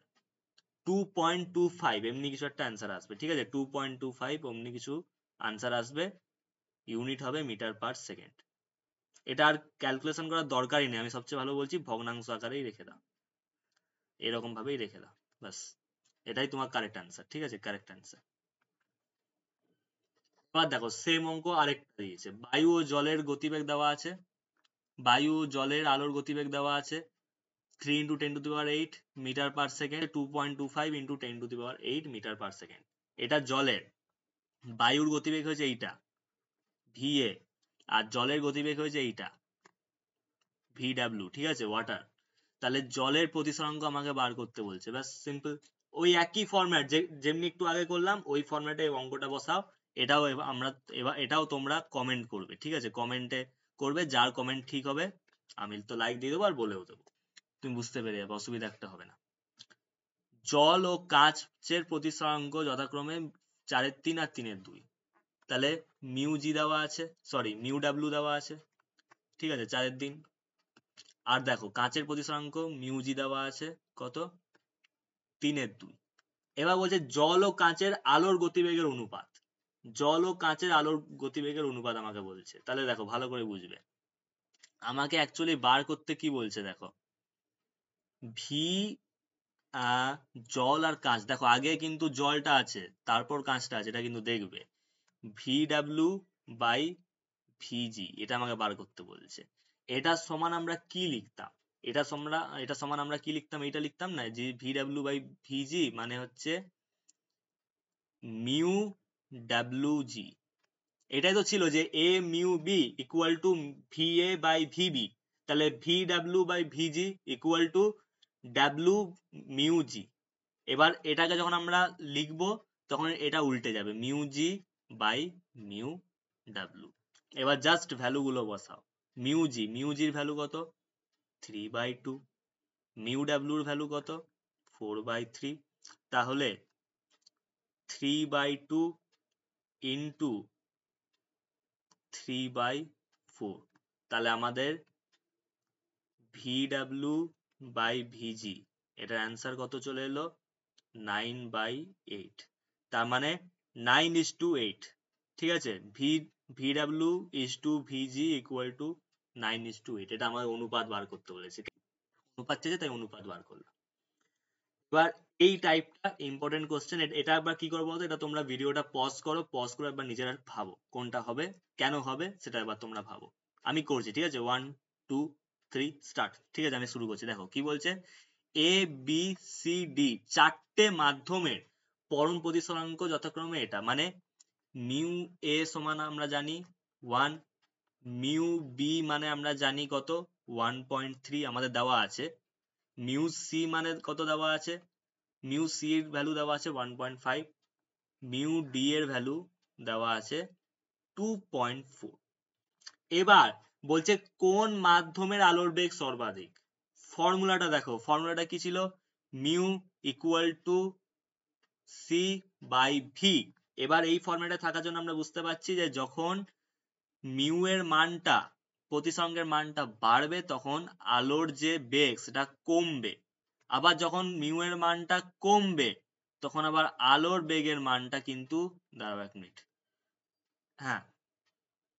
2.25 এমনি কিছু একটা অ্যান্সার আসবে। ঠিক আছে, 2.25 অমনি কিছু আনসার আসবে। ইউনিট হবে মিটার পার সেকেন্ড। এটা আর ক্যালকুলেশন করার দরকারই নেই, আমি সবচেয়ে ভালো বলছি ভগ্নাংশ আকারেই রেখে দাও, এরকম ভাবেই রেখে দাও, ব্যাস এটাই তোমার কারেক্ট অ্যান্সার। ঠিক আছে, কারেক্ট অ্যান্সার। এবার দেখো সেম অঙ্ক আরেকটা দিয়েছে, বায়ু ও জলের গতিবেগ দেওয়া আছে, বায়ু ও জলের আলোর গতিবেগ দেওয়া আছে 3 × 10⁸ metre per second, 2.25 × 10⁸ metre per second. এটা জলের, বায়ুর গতিবেগ হয়েছে এইটা VA, আর জলের গতিবেগ হয়েছে এইটা VW। ঠিক আছে, ওয়াটার। তাহলে জলের প্রতিসরাঙ্ক আমাকে বার করতে বলছে, ব্যাস সিম্পল। ওই একই ফরম্যাট যেমনি একটু আগে করলাম, ওই ফরম্যাটে অঙ্কটা বসাও। এটাও এটাও তোমরা কমেন্ট করবে। ঠিক আছে, কমেন্টে করবে, যার কমেন্ট ঠিক হবে আমি তো লাইক দিয়ে দেবো আর বলেও দেবো, তুমি বুঝতে পেরে যাবে, অসুবিধা একটা হবে না। জল ও কাঁচের প্রতিসরাঙ্ক যথাক্রমে 4-3 আর 3-2। তাহলে মিউ জি দেওয়া আছে, সরি মিউ ডাব্লিউ দেওয়া আছে। ঠিক আছে, 4-3। আর দেখো কাঁচের প্রতিসরাঙ্ক মিউ জি দেওয়া আছে কত, 3-2। এবার বলছে জল ও কাঁচের আলোর গতিবেগের অনুপাত, জল ও কাঁচের আলোর গতিবেগের অনুপাত আমাকে বলছে। তাহলে দেখো ভালো করে বুঝবে, আমাকে অ্যাকচুয়ালি বার করতে কি বলছে দেখো, ভি জল আর কাঁচ, দেখো আগে কিন্তু জলটা আছে তারপর কাঁচটা আছে, এটা কিন্তু দেখবে। VW বাই ভিজি, এটা আমাকে বার করতে বলছে। এটা সমান আমরা কি লিখতাম, এটা সমান আমরা কি লিখতাম, এটা লিখতাম না যে VW বাই ভিজি মানে হচ্ছে মিউ ডাব্লিউজি। এটাই তো ছিল যে এ mu B equal to VA by VB। তাহলে VW by VG equal to W mu G. এবার এটাকে যখন আমরা লিখবো তখন এটা উল্টে যাবে, mu G by mu W. এবার জাস্ট ভ্যালু গুলো বসাও। মিউ জির ভ্যালু কত, 3/2। মিউ ডাব্লিউর ভ্যালু কত, 4/3। তাহলে 3/2 ইন্টু 3/4। তাহলে আমাদের VW বাই ভিজি, এটার অ্যান্সার কত চলে এলো, 9/8। তার মানে 9:8। ঠিক আছে, VW VG ইকুয়াল টু 9:8। এটা আমাদের অনুপাত বার করতে বলেছে, অনুপাত চেয়েছে তাই অনুপাত বার করলাম। এবার এই টাইপটা ইম্পর্টেন্ট কোশ্চেন। এটা একবার কি করবো বলতো, এটা তোমরা ভিডিওটা পজ করো, পজ করে একবার নিজেরা ভাবো কোনটা হবে, কেন হবে সেটা একবার তোমরা ভাবো। আমি করছি, ঠিক আছে, 1 2 3 স্টার্ট। ঠিক আছে, আমি শুরু করছি। দেখো কি বলছে, এ বি সি ডি 4টে মাধ্যমের পরম প্রতিসরাঙ্ক যথাক্রমে এটা, মানে মিউ এ সমান আমরা জানি 1, মিউ বি মানে আমরা জানি কত 1.3 আমাদের দেওয়া আছে, মিউ সি মানে কত দেওয়া আছে, মিউ সি এর ভ্যালু দেওয়া আছে 1.5, মিউ ডি এর ভ্যালু দেওয়া আছে 2.4। এবার বলছে কোন মাধ্যমের আলোর বেগ সর্বাধিক। ফর্মুলাটা দেখো, ফর্মুলাটা কি ছিল, mu equal to C by V. এবার এই ফর্মেটে থাকার জন্য আমরা বুঝতে পারছি যে যখন মিউ এর মানটা, প্রতিসরঙ্গের মানটা বাড়বে তখন আলোর যে বেগ সেটা কমবে, আবার যখন মিউ এর মানটা কমবে তখন আবার আলোর বেগের মানটা কিন্তু, দাঁড়াও এক মিনিট, হ্যাঁ,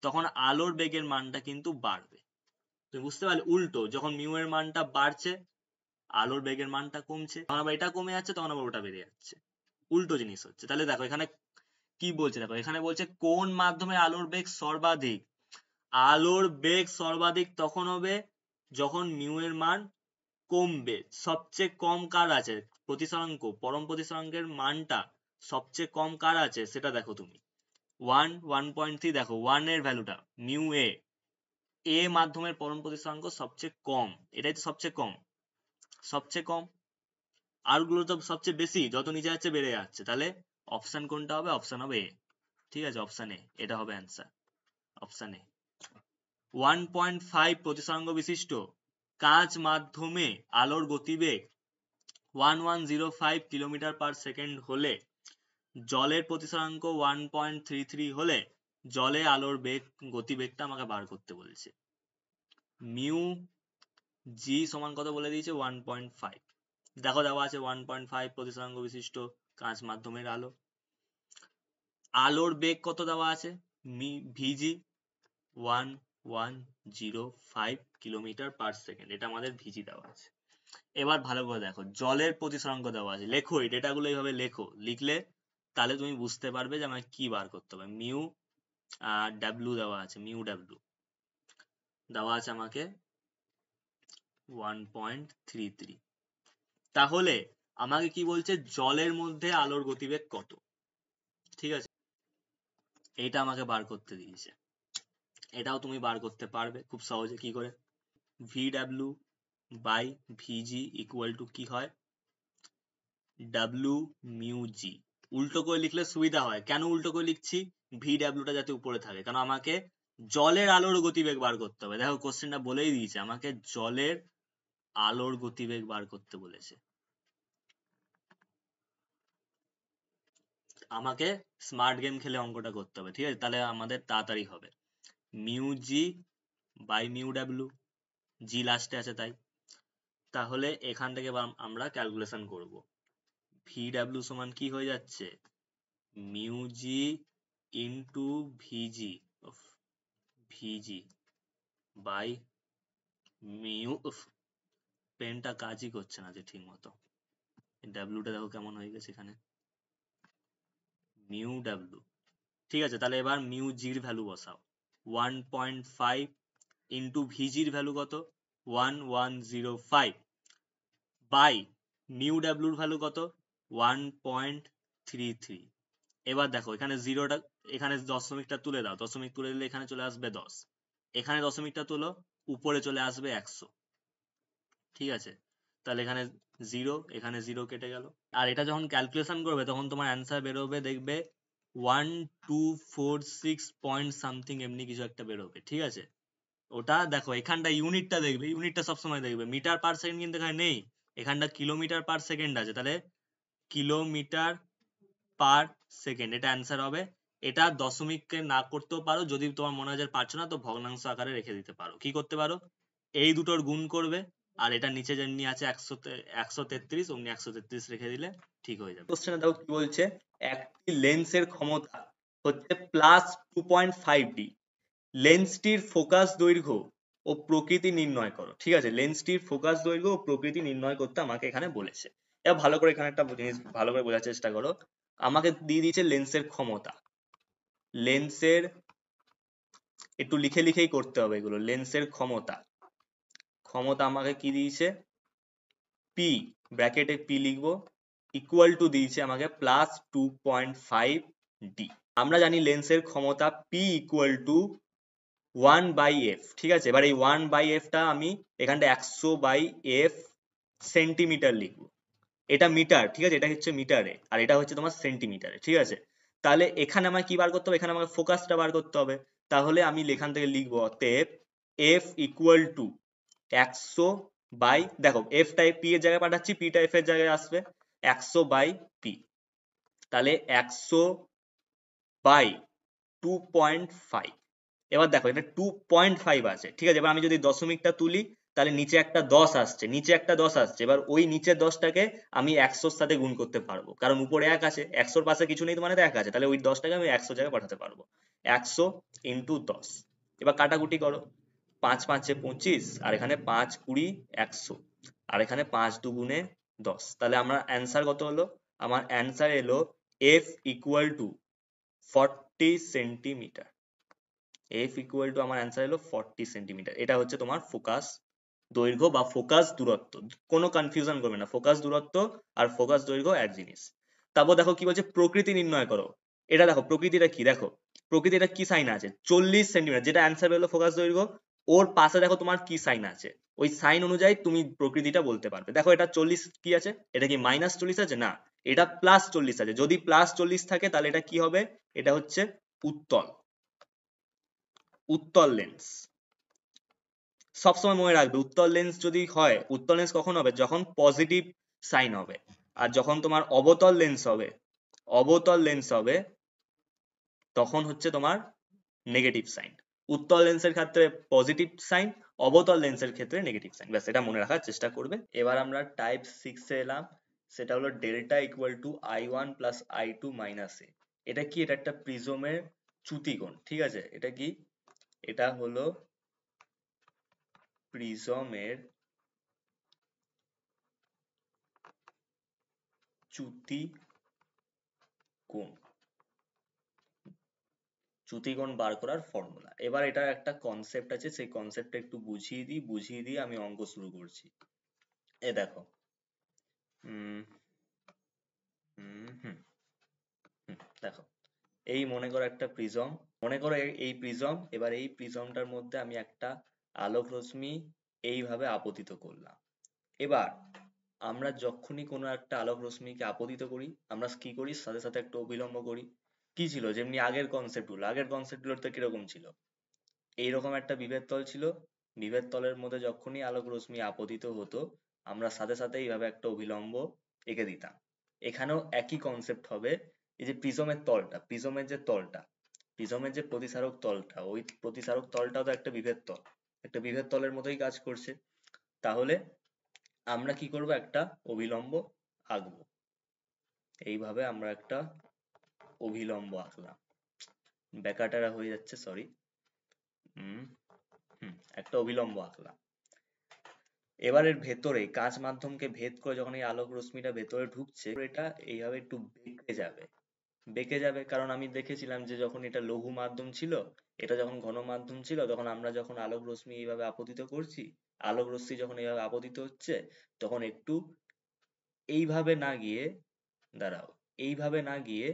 তখন আলোর বেগের মানটা কিন্তু বাড়বে। তুমি বুঝতে পারলে, উল্টো, যখন মিউ এর মানটা বাড়ছে আলোর বেগের মানটা কমছে, তখন আবার এটা কমে যাচ্ছে, তখন আবার ওটা বেড়ে যাচ্ছে, উল্টো জিনিস হচ্ছে। তাহলে দেখো এখানে কি বলছে, দেখো এখানে বলছে কোন মাধ্যমে আলোর বেগ সর্বাধিক। আলোর বেগ সর্বাধিক তখন হবে যখন মিউ এর মান কমবে। সবচেয়ে কম কার আছে, প্রতিসরাঙ্ক, পরম প্রতিসরাঙ্কের মানটা সবচেয়ে কম কার আছে সেটা দেখো তুমি, 1.3 দেখো 1 এর ভ্যালুটা, মিউ এ মাধ্যমের পরম প্রতিসরাঙ্ক সবচেয়ে কম, এটাই তো সবচেয়ে কম, সবচেয়ে কম, আর গুলো তো সবচেয়ে বেশি, যত নিচে যাচ্ছে বেড়ে যাচ্ছে। তাহলে অপশন কোনটা হবে, অপশন হবে এ। ঠিক আছে, অপশন এ, এটা হবে অ্যান্সার, অপশন এ। 1.5 প্রতিসরাঙ্ক বিশিষ্ট কাঁচ মাধ্যমে আলোর গতিবেগ 1105 কিলোমিটার পার সেকেন্ড হলে জলের প্রতিসরাঙ্ক 1.33 হলে জলে আলোর বেগ, গতিবেগটা আমাকে বার করতে বলেছে। মিউ জি সমান কত বলে দিয়েছে, 1.5। দেখো দেওয়া আছে 1.5 প্রতিসরাঙ্ক বিশিষ্ট কাঁচ মাধ্যমের আলো, আলোর বেগ কত দেওয়া আছে, ভিজি 1105 কিলোমিটার পার সেকেন্ড, এটা আমাদের ভিজি দেওয়া আছে। এবার ভালো করে দেখো, জলের প্রতিসরাঙ্ক দেওয়া আছে, লেখো এই ডেটাগুলো এইভাবে লেখো, লিখলে তাহলে তুমি বুঝতে পারবে যে আমাকে কি বার করতে হবে। মিউ ডাব্লিউ দেওয়া আছে, মিউ ডাব্লিউ দেওয়া আছে আমাকে 1.33। তাহলে আমাকে কি বলছে, জলের মধ্যে আলোর গতিবেগ কত, ঠিক আছে, এইটা আমাকে বার করতে দিয়েছে। এটাও তুমি বার করতে পারবে খুব সহজে। কি করে, V W by VG equal two কি হয়, ডাব্লিউ মিউ জি। উল্টো করে লিখলে সুবিধা হয়, কেন উল্টো করে লিখছি, ভি ডাব্লিউটা যাতে উপরে থাকে, কারণ আমাকে জলের আলোর গতিবেগ বার করতে হবে। দেখো কোশ্চেনটা বলেই দিয়েছে আমাকে জলের আলোর গতিবেগ বার করতে বলেছে, আমাকে স্মার্ট গেম খেলে অঙ্কটা করতে হবে, ঠিক আছে, তাহলে আমাদের তাড়াতাড়ি হবে। Mu G by mu W, G লাস্টে আছে তাই। তাহলে এখান থেকে আমরা ক্যালকুলেশন করব, ভি ডাব্লিউ সমান কি হয়ে যাচ্ছে, মিউ জি ইন্টু ভিজি, ভিজি বাই মিউ, পেনটা কাজই করছে না যে ঠিক মতো, ডাব্লিউটা দেখো কেমন হয়ে গেছে এখানে, মিউ ডাব্লিউ। ঠিক আছে, তাহলে এবার মিউ জির ভ্যালু বসাও, 1.5 ইন্টু ভিজির ভ্যালু কত, 1105 বাই মিউ ডাব্লিউর ভ্যালু কত, 1.33। এবার দেখো এখানে জিরোটা, এখানে দশমিকটা তুলে দাও, দশমিক তুলে দিলে এখানে চলে আসবে 10, এখানে দশমিকটা তুলো, উপরে চলে আসবে 100। ঠিক আছে, তাহলে এখানে জিরো, এখানে জিরো কেটে গেল। আর এটা যখন ক্যালকুলেশন করবে তখন তোমার অ্যান্সার বেরোবে, দেখবে 1246 পয়েন্ট সামথিং এমনি কিছু একটা বেরোবে। ঠিক আছে, ওটা দেখো, এখানটা ইউনিটটা দেখবে, ইউনিটটা সবসময় দেখবে, মিটার পার সেকেন্ড কিন্তু এখানে নেই, এখানটা কিলোমিটার পার সেকেন্ড আছে, তাহলে কিলোমিটার পার সেকেন্ড এটা অ্যান্সার হবে। এটা দশমিককে না করতেও পারো, যদি তোমার মনে হয় যে পারছো না তো ভগ্নাংশ আকারে রেখে দিতে পারো। কি করতে পারো, এই দুটোর গুণ করবে, আর এটা নিচে যেমনি আছে 133 অমনি 133 রেখে দিলে ঠিক হয়ে যাবে। কোশ্চেনে দেখো কি বলছে, একটি লেন্সের ক্ষমতা হচ্ছে +2.5D, লেন্সটির ফোকাস দৈর্ঘ্য ও প্রকৃতি নির্ণয় করো। ঠিক আছে, লেন্সটির ফোকাস দৈর্ঘ্য ও প্রকৃতি নির্ণয় করতে আমাকে এখানে বলেছে। এবার ভালো করে এখানে একটা জিনিস ভালো করে বোঝার চেষ্টা করো, আমাকে দিয়ে দিয়েছে লেন্সের ক্ষমতা, লেন্সের, একটু লিখে লিখেই করতে হবে এগুলো, লেন্সের ক্ষমতা, ক্ষমতা আমাকে কি দিয়েছে, পি, ব্র্যাকেটে পি লিখবো, ইকুয়াল টু দিয়েছে আমাকে +2.5D। আমরা জানি লেন্সের ক্ষমতা পি ইকুয়াল টু 1/f। ঠিক আছে, এবার এই 1/f টা আমি এখানটা 100/f সেন্টিমিটার লিখবো, এটা মিটার, ঠিক আছে, এটা হচ্ছে মিটারে আর এটা হচ্ছে তোমার সেন্টিমিটারে। ঠিক আছে, তাহলে এখানে আমার কি বার করতে হবে, এখানে আমাকে ফোকাসটা বার করতে হবে, তাহলে আমি এখান থেকে লিখবো অতএব f ইকুয়াল টু 100 বাই, দেখো এফ টাইপ পি এর জায়গায় পাঠাচ্ছি, পি টাইপ এর জায়গায় আসবে 100 বাই পি, তাহলে 100 বাই 2.5। এবার দেখো এটা 2.5 আছে, ঠিক আছে। এবার আমি যদি দশমিকটা তুলি তাহলে নিচে একটা 10 আসছে, নিচে একটা 10 আসছে। এবার ওই নিচের 10টাকে আমি 100-র সাথে গুণ করতে পারবো, কারণ উপরে 1 আছে, 100-র পাশে কিছু নেই তো মানে তো 1 আছে, তাহলে ওই 10টাকে আমি 100 জায়গায় পাঠাতে পারবো। 100 ইন্টু 10, এবার কাটাকুটি করো, 5 5 এ 25, আর এখানে 5 20 100, আর এখানে 5 দুগুণে 10, তাহলে আমার অ্যান্সার কত হলো? আমার অ্যান্সার এলো F equal to 40 centimetre. F equal to আমার অ্যান্সার এলো 40 সেন্টিমিটার। এটা হচ্ছে তোমার ফোকাস দৈর্ঘ্য বা ফোকাস দূরত্ব। কোনো কনফিউশন করবে না, ফোকাস দূরত্ব আর ফোকাস দৈর্ঘ্য এক জিনিস। তারপর দেখো কি বলছে, প্রকৃতি নির্ণয় করো। এটা দেখো প্রকৃতিটা কি, দেখো প্রকৃতিটা কি সাইন আছে, 40 সেন্টিমিটার, যেটা অ্যান্সার পেলো ফোকাস দৈর্ঘ্য, ওর পাশে দেখো তোমার কি সাইন আছে, ওই সাইন অনুযায়ী তুমি প্রকৃতিটা বলতে পারবে। দেখো এটা 40 কি আছে, এটা কি -40 আছে? না, এটা +40 আছে। যদি +40 থাকে তাহলে এটা কি হবে, এটা হচ্ছে উত্তল, উত্তল লেন্স। সবসময় মনে রাখবে, উত্তল লেন্স যদি হয়, উত্তল লেন্স কখন হবে, যখন পজিটিভ সাইন হবে। আর যখন তোমার অবতল লেন্স হবে, অবতল লেন্স হবে, তখন হচ্ছে তোমার নেগেটিভ সাইন। উত্তল লেন্সের ক্ষেত্রে পজিটিভ সাইন, অবতল লেন্সের ক্ষেত্রে নেগেটিভ সাইন। ব্যাস, এটা মনে রাখার চেষ্টা করবে। এবার আমরা টাইপ 6 এ এলাম, সেটা হলো delta equal to I1 plus I2 minus A. এটা কি, এটা একটা প্রিজমের চ্যুতিকোণ, ঠিক আছে। এটা কি, এটা হলো প্রিজমের চ্যুতিকোণ, চ্যুতিকোণ বার করার ফর্মুলা। এবার এটার একটা কনসেপ্ট আছে, সেই কনসেপ্টটা একটু বুঝিয়ে দিয়ে আমি অঙ্ক শুরু করছি। এ দেখো, হুম হুম হুম দেখো, এই মনে করো একটা প্রিজম, মনে করো এই প্রিজম। এবার এই প্রিজমটার মধ্যে আমি একটা আলোক রশ্মি এইভাবে আপতিত করলাম। এবার আমরা যখনই কোনো একটা আলোক রশ্মিকে আপতিত করি, আমরা কি করি, সাথে সাথে একটা অভিলম্ব করি। কি ছিল, যেমনি আগের কনসেপ্ট গুলোতে কিরকম ছিল, এইরকম একটা বিভেদ তল ছিল, বিভেদ তলের মধ্যে যখনই আলোক রশ্মি আপতিত হতো, আমরা সাথে সাথে এইভাবে একটা অভিলম্ব এঁকে দিতাম। এখানেও একই কনসেপ্ট হবে। এই যে প্রিজমের তলটা, প্রিজমের যে তলটা, প্রিজমের যে প্রতিসারক তলটা, ওই প্রতিসারক তলটাও তো একটা বিভেদ তল, একটা বিভেদ তলের মতোই কাজ করছে। তাহলে আমরা কি করব, একটা অভিলম্ব আঁকবো। এইভাবে আমরা একটা অভিলম্ব আঁকলাম, বেকাটারা হয়ে যাচ্ছে, সরি। হুম হুম একটা অভিলম্ব আঁকলাম। এবার এর ভেতরে কাঁচ মাধ্যমকে ভেদ করে যখন এই আলোক রশ্মিটা ভেতরে ঢুকছে, এটা এইভাবে একটু বেঁকে যাবে, বেঁকে যাবে। কারণ আমি দেখেছিলাম যে যখন এটা লঘু মাধ্যম ছিল, এটা যখন ঘন মাধ্যম ছিল, তখন আমরা যখন আলোক রশ্মি এইভাবে আপতিত করছি, আলোক রশ্মি যখন এইভাবে আপতিত হচ্ছে, তখন একটু এইভাবে না গিয়ে, দাঁড়াও, এইভাবে না গিয়ে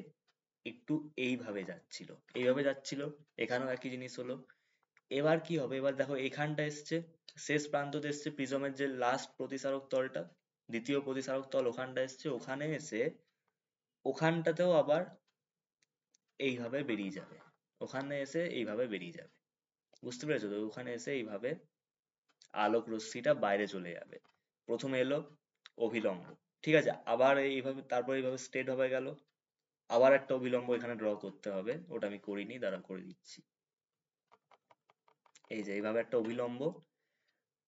একটু এইভাবে যাচ্ছিল, এইভাবে যাচ্ছিল। এখানেও একই জিনিস হলো। এবার কি হবে, এবার দেখো এখানটা এসছে, শেষ প্রান্ততে এসছে প্রিজমের যে লাস্ট প্রতিসারক তলটা, দ্বিতীয় প্রতিসারক তল ওখানটা এসছে, ওখানে এসে ওখানটাতেও আবার এইভাবে বেরিয়ে যাবে, ওখানে এসে এইভাবে বেরিয়ে যাবে। বুঝতে পেরেছো তো, ওখানে এসে এইভাবে আলোক রশ্মিটা বাইরে চলে যাবে। প্রথমে এলো অভিলম্ব, ঠিক আছে, আবার এইভাবে, তারপর এইভাবে স্ট্রেট হয়ে গেল, আবার একটা অভিলম্ব এখানে ড্র করতে হবে, ওটা আমি করিনি, দাঁড়া করে দিচ্ছি। এই যে এইভাবে একটা অভিলম্ব,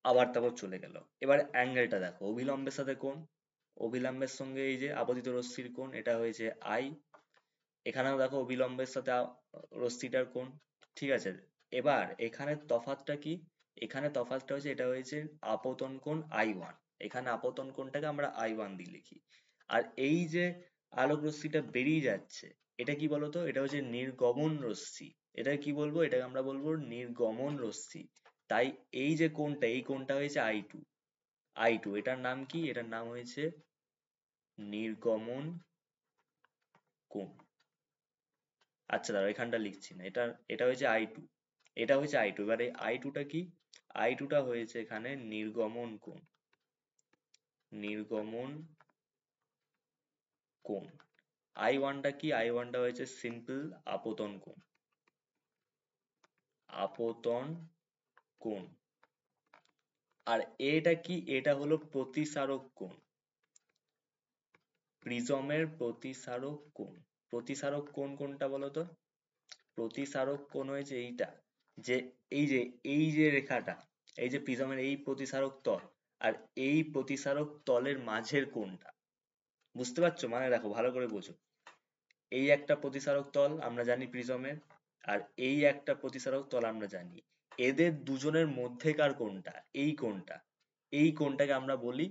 আবার তারপর চলে গেল। এবার অ্যাঙ্গেলটা দেখো, অভিলম্বের সাথে কোণ, অভিলম্বের সঙ্গে এই যে আপতিত রশ্মির কোণ, এটা হয়েছে আই। এখানেও দেখো অবিলম্বের সাথে রশ্মিটার কোণ, ঠিক আছে। এবার এখানে তফাৎটা কি, এখানে তফাৎটা হচ্ছে, এটা হয়েছে আপতন কোণ I1, এখানে আপতন কোণটাকে আমরা I1 দিয়ে লিখি। আর এই যে আলোক রশ্মিটা বেরিয়ে যাচ্ছে, এটা কি বলতো, এটা হচ্ছে নির্গমন রশ্মি। এটা কি বলবো, এটাকে আমরা বলবো নির্গমন রশ্মি। তাই এই যে কোণটা, এই কোণটা হয়েছে I2, I2, এটার নাম কি, এটার নাম হয়েছে নির্গমন কোণ। আচ্ছা দাঁড়াও, এখানটা লিখছি না, এটা এটা হয়েছে I2, এটা হয়েছে I2। এবার এই I2টা কি, I2টা হয়েছে এখানে নির্গমন কোণ, নির্গমন কোণ। I1টা কি, I1টা হয়েছে সিম্পল আপতন কোণ, আপতন কোণ। আর এটা কি, এটা হলো প্রতিসারক কোণ, প্রিজমের প্রতিসারক কোণ। প্রতিসারক কোণ কোনটা বলতো? প্রতিসারক কোণ হয়েছে এইটা, যে এই যে এই যে রেখাটা, এই যে প্রিজমের এই প্রতিসারক তল আর এই প্রতিসারক তলের মাঝের কোণটা, বুঝতে পারছো? মানে দেখো ভালো করে বোঝো, এই একটা প্রতিসারক তল আমরা জানি প্রিজমের, আর এই একটা প্রতিসারক তল আমরা জানি, এদের দুজনের মধ্যেকার কোণটা, এই কোণটা, এই কোণটাকে আমরা বলি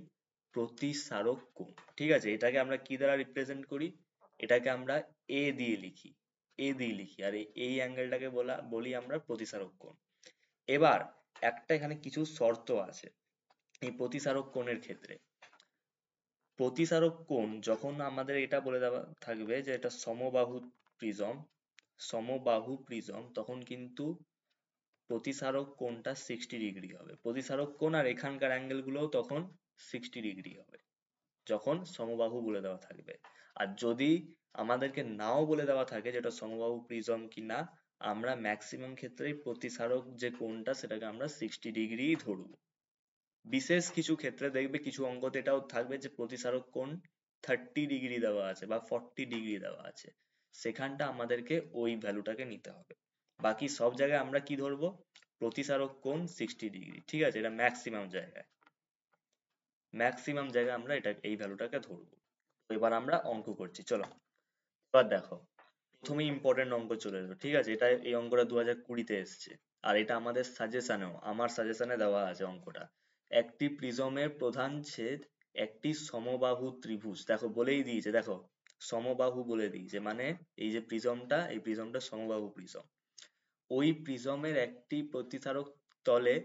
প্রতিসারক কোণ। ঠিক আছে, এটাকে আমরা কি দ্বারা রিপ্রেজেন্ট করি? এটাকে আমরা এ দিয়ে লিখি, এ দিয়ে লিখি, আর এই অ্যাঙ্গেলটাকে বলি আমরা প্রতিসারক কোণ। এবার একটা এখানে কিছু শর্ত আছে এই প্রতিসারক কোণের ক্ষেত্রে। প্রতিসারক কোণ যখন আমাদের এটা বলে দেওয়া থাকবে যে এটা সমবাহু প্রিজম, সমবাহু প্রিজম, তখন কিন্তু প্রতিসারক কোণটা 60 ডিগ্রি হবে। প্রতিসারক কোণ আর এখানকার অ্যাঙ্গেল গুলোও তখন 60 ডিগ্রি হবে যখন সমবাহু বলে দেওয়া থাকবে। আর যদি আমাদেরকে নাও বলে দেওয়া থাকে যেটা সমবাহু প্রিজম কিনা, আমরা ম্যাক্সিমাম ক্ষেত্রেই প্রতিসারক যে কোণটা সেটাকে আমরা 60 ডিগ্রি ধরবো। বিশেষ কিছু ক্ষেত্রে দেখবে কিছু অঙ্কতে এটাও থাকবে যে প্রতিসারক কোণ 30 ডিগ্রি দেওয়া আছে বা 40 ডিগ্রি দেওয়া আছে, সেখানটা আমাদেরকে ওই ভ্যালুটাকে নিতে হবে। বাকি সব জায়গায় আমরা কি ধরবো? প্রতিসারক কোণ 60 ডিগ্রি। ঠিক আছে, এটা ম্যাক্সিমাম জায়গায়, ম্যাক্সিমাম জায়গায় আমরা এটা এই ভ্যালুটাকে ধরবো। তো এবার আমরা অঙ্ক করছি, চলো। এবার দেখো, প্রথমে ইম্পর্টেন্ট অঙ্ক চলে এলো। ঠিক আছে, এটা এই অঙ্কটা 2020-তে এসছে, আর এটা আমাদের সাজেশনেও, আমার সাজেশনে দেওয়া আছে অঙ্কটা। একটি প্রিজমের প্রধান ছেদ একটি সমবাহু ত্রিভুজ, দেখো বলেই দিয়েছে, দেখো সমবাহু বলে দিয়েছে, মানে এই যে প্রিজমটা, এই প্রিজমটা সমবাহু প্রিজম। ওই প্রিজমের একটি প্রতিসারক তলে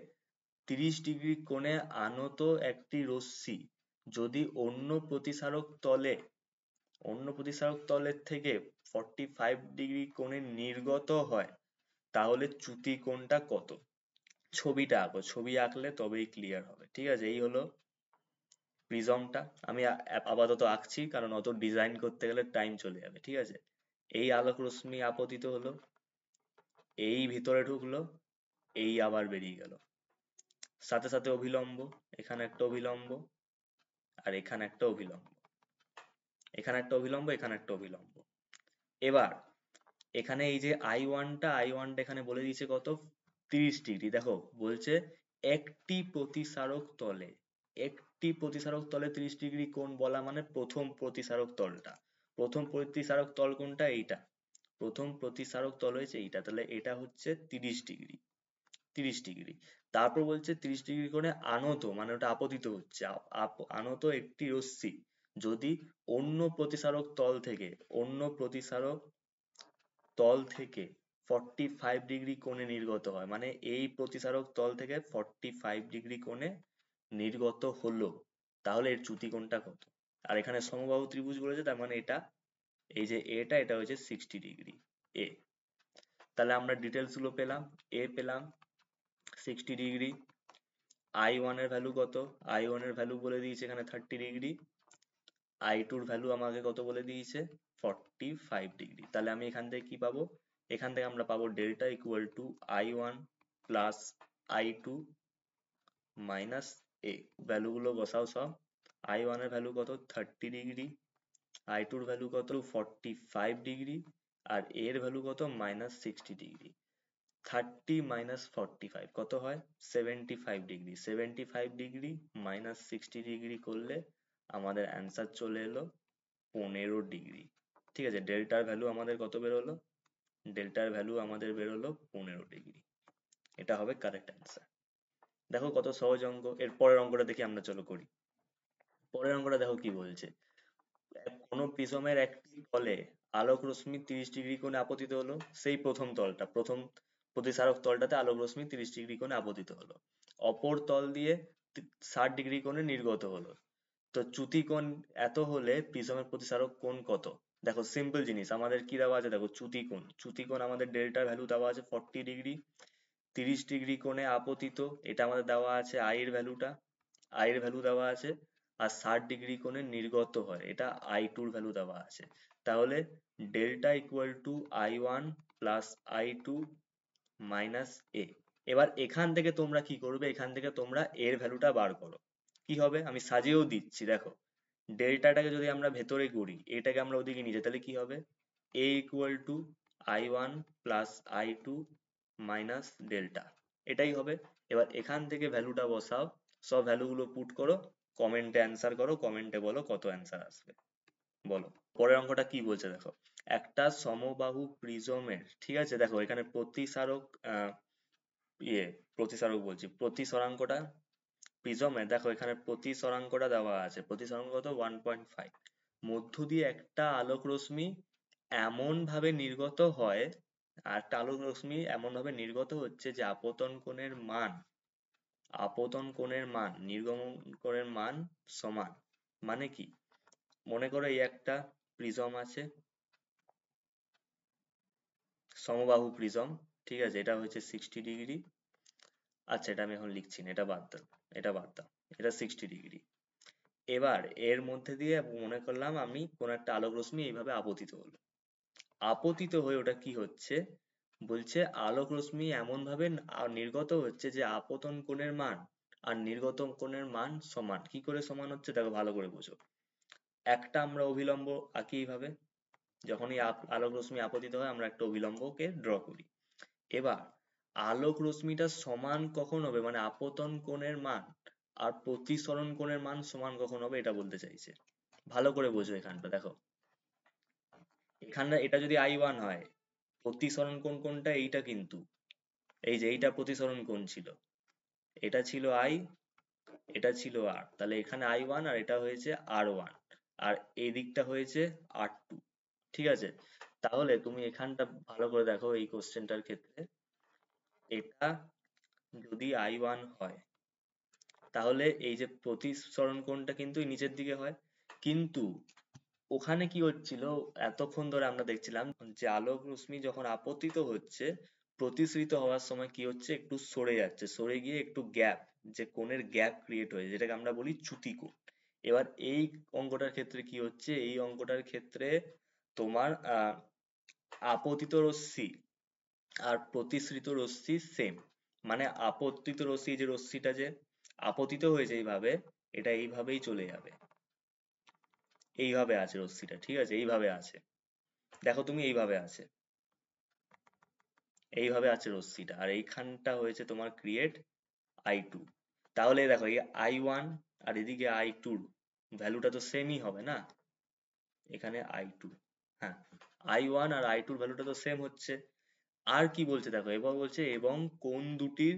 30 ডিগ্রি কোণে আনত একটি রশ্মি যদি অন্য প্রতিসারক তলের থেকে 45 ডিগ্রি কোণে নির্গত হয়, তাহলে চ্যুতি কোণটা কত? ছবিটা আঁকো, ছবি আঁকলে তবেই ক্লিয়ার হবে। ঠিক আছে, এই হলো প্রিজমটা। আমি আপাতত আঁকছি কারণ অত ডিজাইন করতে গেলে টাইম চলে যাবে। ঠিক আছে, এই আলোক রশ্মি আপতিত হলো, এই ভিতরে ঢুকলো, এই আবার বেরিয়ে গেল, সাথে সাথে অভিলম্ব, এখানে একটা অভিলম্ব, আর এখানে একটা অভিলম্ব, এখানে একটা অভিলম্ব, এখানে একটা অভিলম্ব। এবার এখানে এই যে I1টা এখানে বলে দিয়েছে কত? 30 ডিগ্রি। দেখো বলছে একটি প্রতিসারক তলে, একটি প্রতিসারক তলে 30 ডিগ্রি কোণ বলা মানে প্রথম প্রতিসারক তলটা, প্রথম প্রতিসারক তল কোনটা? এইটা, প্রথম প্রতিসারক তল হয়েছে এইটা, তাহলে এটা হচ্ছে 30 ডিগ্রি, 30 ডিগ্রি। তারপর বলছে 30 ডিগ্রি কোণে আনত, মানে ওটা আপতিত হচ্ছে, আনত একটি রশ্মি যদি অন্য প্রতিসারক তল থেকে, অন্য প্রতিসারক তল থেকে 45 ডিগ্রি কোণে নির্গত হয়, মানে এই প্রতিসারক তল থেকে 45 ডিগ্রি কোণে নির্গত হলো, তাহলে এর চ্যুতি কোণটা কত? আর এখানে সমবাহু ত্রিভুজ বলেছে, তার মানে এটা, এই যে এটা হচ্ছে 60 ডিগ্রি এ। তাহলে আমরা ডিটেলস গুলো পেলাম, এ পেলাম 60 ডিগ্রি, I1 এর ভ্যালু কত? I1 এর ভ্যালু বলে দিয়েছে এখানে 30 ডিগ্রি, I2 এর ভ্যালু আমাকে কত বলে দিয়েছে? 45 ডিগ্রি। তাহলে আমি এখান থেকে কি পাবো? এখান থেকে আমরা পাবো delta equal to I1 plus I2 minus A. Value গুলো বসাও সব। I1 এর ভ্যালু কত? 30 ডিগ্রি, I2 এর ভ্যালু কত? 45 ডিগ্রি, আর এর ভ্যালু কত? Minus 60 degree. 30 মাইনাস 45 কত হয়? 75 ডিগ্রি। 75 ডিগ্রি মাইনাস 60 ডিগ্রি করলে আমাদের অ্যান্সার চলে এলো 15 ডিগ্রি। ঠিক আছে, ডেল্টার ভ্যালু আমাদের কত বেরোলো? ডেল্টার ভ্যালু আমাদের বেরোলো 15 ডিগ্রি। এটা হবে কারেক্ট অ্যান্সার। দেখো কত সহজ অঙ্ক। এর পরের অঙ্কটা দেখি আমরা, চলো করি। পরের অঙ্কটা দেখো কি বলছে। কোনো প্রিজমের একটি তলে আলোক রশ্মি 30 ডিগ্রি কোণে আপতিত হলো, সেই প্রথম তলটা, প্রথম প্রতিসারক তলটাতে আলোক রশ্মি 30 ডিগ্রি কোণে আপতিত হলো, অপর তল দিয়ে 60 ডিগ্রি কোণে নির্গত হলো, তো চ্যুতি কোণ এত হলে প্রিজমের প্রতিসারক কোণ কত? দেখো সিম্পল জিনিস, আমাদের কি দেওয়া আছে, দেখো চ্যুতি কোণ, চ্যুতি কোণ আমাদের ডেল্টার ভ্যালু দেওয়া আছে 40 ডিগ্রি, 30 ডিগ্রি কোণে আপতিত, এটা আমাদের দেওয়া আছে I এর ভ্যালুটা, I এর ভ্যালু দেওয়া আছে, আর 60 ডিগ্রি কোণে নির্গত হয়, এটা I2 এর ভ্যালু দেওয়া আছে। তাহলে delta equal to I1 plus I2 minus A. এবার এখান থেকে তোমরা কি করবে, এখান থেকে তোমরা এর ভ্যালুটা বার করো। কি হবে আমি সাজিয়েও দিচ্ছি, দেখো ডেল্টাটাকে যদি আমরা ভেতরে করি, এটাকে আমরা ওদিকে নিয়ে যাই, তাহলে কি হবে, a equal to i1 plus i2 minus delta, এটাই হবে। এবার এখান থেকে ভ্যালুটা বসাও, সব ভ্যালুগুলো পুট করো, কমেন্টে অ্যান্সার করো, কমেন্টে বলো কত অ্যান্সার আসবে। বলো পরের অঙ্কটা কি বলছে দেখো। একটা সমবাহু প্রিজমের, ঠিক আছে, দেখো এখানে প্রতিসারক ইয়ে প্রতিসারক বলছি, প্রতিসরাঙ্কটা প্রিজমে, দেখো এখানে প্রতিসরাঙ্কটা দেওয়া আছে, প্রতিসরাঙ্ক কত 1.5, মধ্য দিয়ে একটা আলোক রশ্মি এমন ভাবে নির্গত হয়, আর একটা আলোক রশ্মি এমন ভাবে নির্গত হচ্ছে যে আপতন কোণের মান নির্গমন কোণের মান সমান। মানে কি, মনে করো এই একটা প্রিজম আছে, সমবাহু প্রিজম, ঠিক আছে, এটা হচ্ছে 60 ডিগ্রি। আচ্ছা এটা আমি এখন লিখছি না, এটা বাদ দাও, এটা বাদ দাও, এটা 60 ডিগ্রি। এবার এর মধ্যে দিয়ে মনে করলাম আমি কোন একটা আলোক রশ্মি এইভাবে আপতিত হলো, আপতিত হয়ে ওটা কি হচ্ছে, বলছে আলোক রশ্মি এমন ভাবে নির্গত হচ্ছে যে আপতন কোণের মান আর নির্গত কোণের মান সমান। কি করে সমান হচ্ছে দেখো ভালো করে বোঝো, একটা আমরা অভিলম্ব আঁকি এইভাবে, যখনই আলোক রশ্মি আপতিত হয় আমরা একটা অভিলম্বকে ড্র করি। এবার আলোক রশ্মিটা সমান কখন হবে, মানে আপতন কোণের মান আর প্রতিসরণ কোণের মান সমান কখন হবে এটা বলতে চাইছে। ভালো করে বোঝো এখানটা দেখো, এখানে এটা যদি i1 হয়, প্রতিসরণ কোণ কোনটা, এইটা কিন্তু, এই যে এইটা প্রতিসরণ কোণ ছিল, এটা ছিল i, এটা ছিল r, তাহলে এখানে i1 আর এটা হয়েছে r1, আর এই দিকটা হয়েছে r2, ঠিক আছে। তাহলে তুমি এখানটা ভালো করে দেখো এই কোশ্চেনটার ক্ষেত্রে, এটা যদি i1 হয়, তাহলে এই যে প্রতিসরণ কোণটা কিন্তু এই নিচের দিকে হয়, কিন্তু ওখানে কি হচ্ছিল, এতক্ষণ ধরে আমরা দেখছিলাম যে আলোক রশ্মি যখন আপতিত হচ্ছে, প্রতিসরিত হওয়ার সময় কি হচ্ছে, একটু সরে যাচ্ছে, সরে গিয়ে একটু গ্যাপ, যে কোণের গ্যাপ ক্রিয়েট হয়েছে যেটাকে আমরা বলি চ্যুতি কোণ। এবার এই অঙ্কটার ক্ষেত্রে কি হচ্ছে, এই অঙ্কটার ক্ষেত্রে তোমার আপতিত রশ্মি আর প্রতিসৃত রশ্মি সেম, মানে আপতিত রশ্মি, যে রশ্মিটা যে আপতিত হয়েছে এইভাবে, এটা এইভাবেই চলে যাবে, এইভাবে আছে রশ্মিটা, ঠিক আছে, এইভাবে আছে, দেখো তুমি এইভাবে আছে, এইভাবে আছে রশ্মিটা, আর এইখানটা হয়েছে তোমার ক্রিয়েট i2। তাহলে দেখো এই i1 আর এদিকে i2 ভ্যালুটা তো সেমই হবে না, এখানে i2, হ্যাঁ i1 আর i2 ভ্যালুটা তো সেম হচ্ছে। আর কি বলছে দেখো, এবার বলছে এবং কোণ দুটির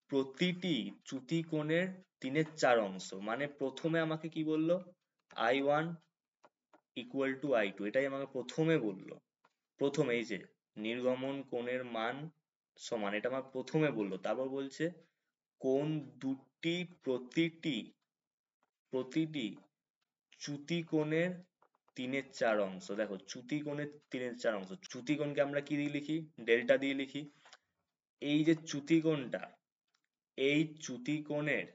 প্রতিটি চ্যুতি কোণের 3/4 অংশ, মানে প্রথমে আমাকে কি বললো, i1 ইকুয়াল টু i2, এটাই আমাকে প্রথমে বললো, প্রথমে এই যে নির্গমন কোণের মান সমান, এটা আমার প্রথমে বললো, তারপর বলছে কোণ দুটি প্রতিটি প্রতিটি চ্যুতি কোণের 3/4 অংশ, দেখো চ্যুতি কোণের 3/4 অংশ, চ্যুতি কোণকে আমরা কি দিয়ে লিখি, ডেল্টা দিয়ে লিখি। এই যে চ্যুতি কোণটা, এই চ্যুতি কোণের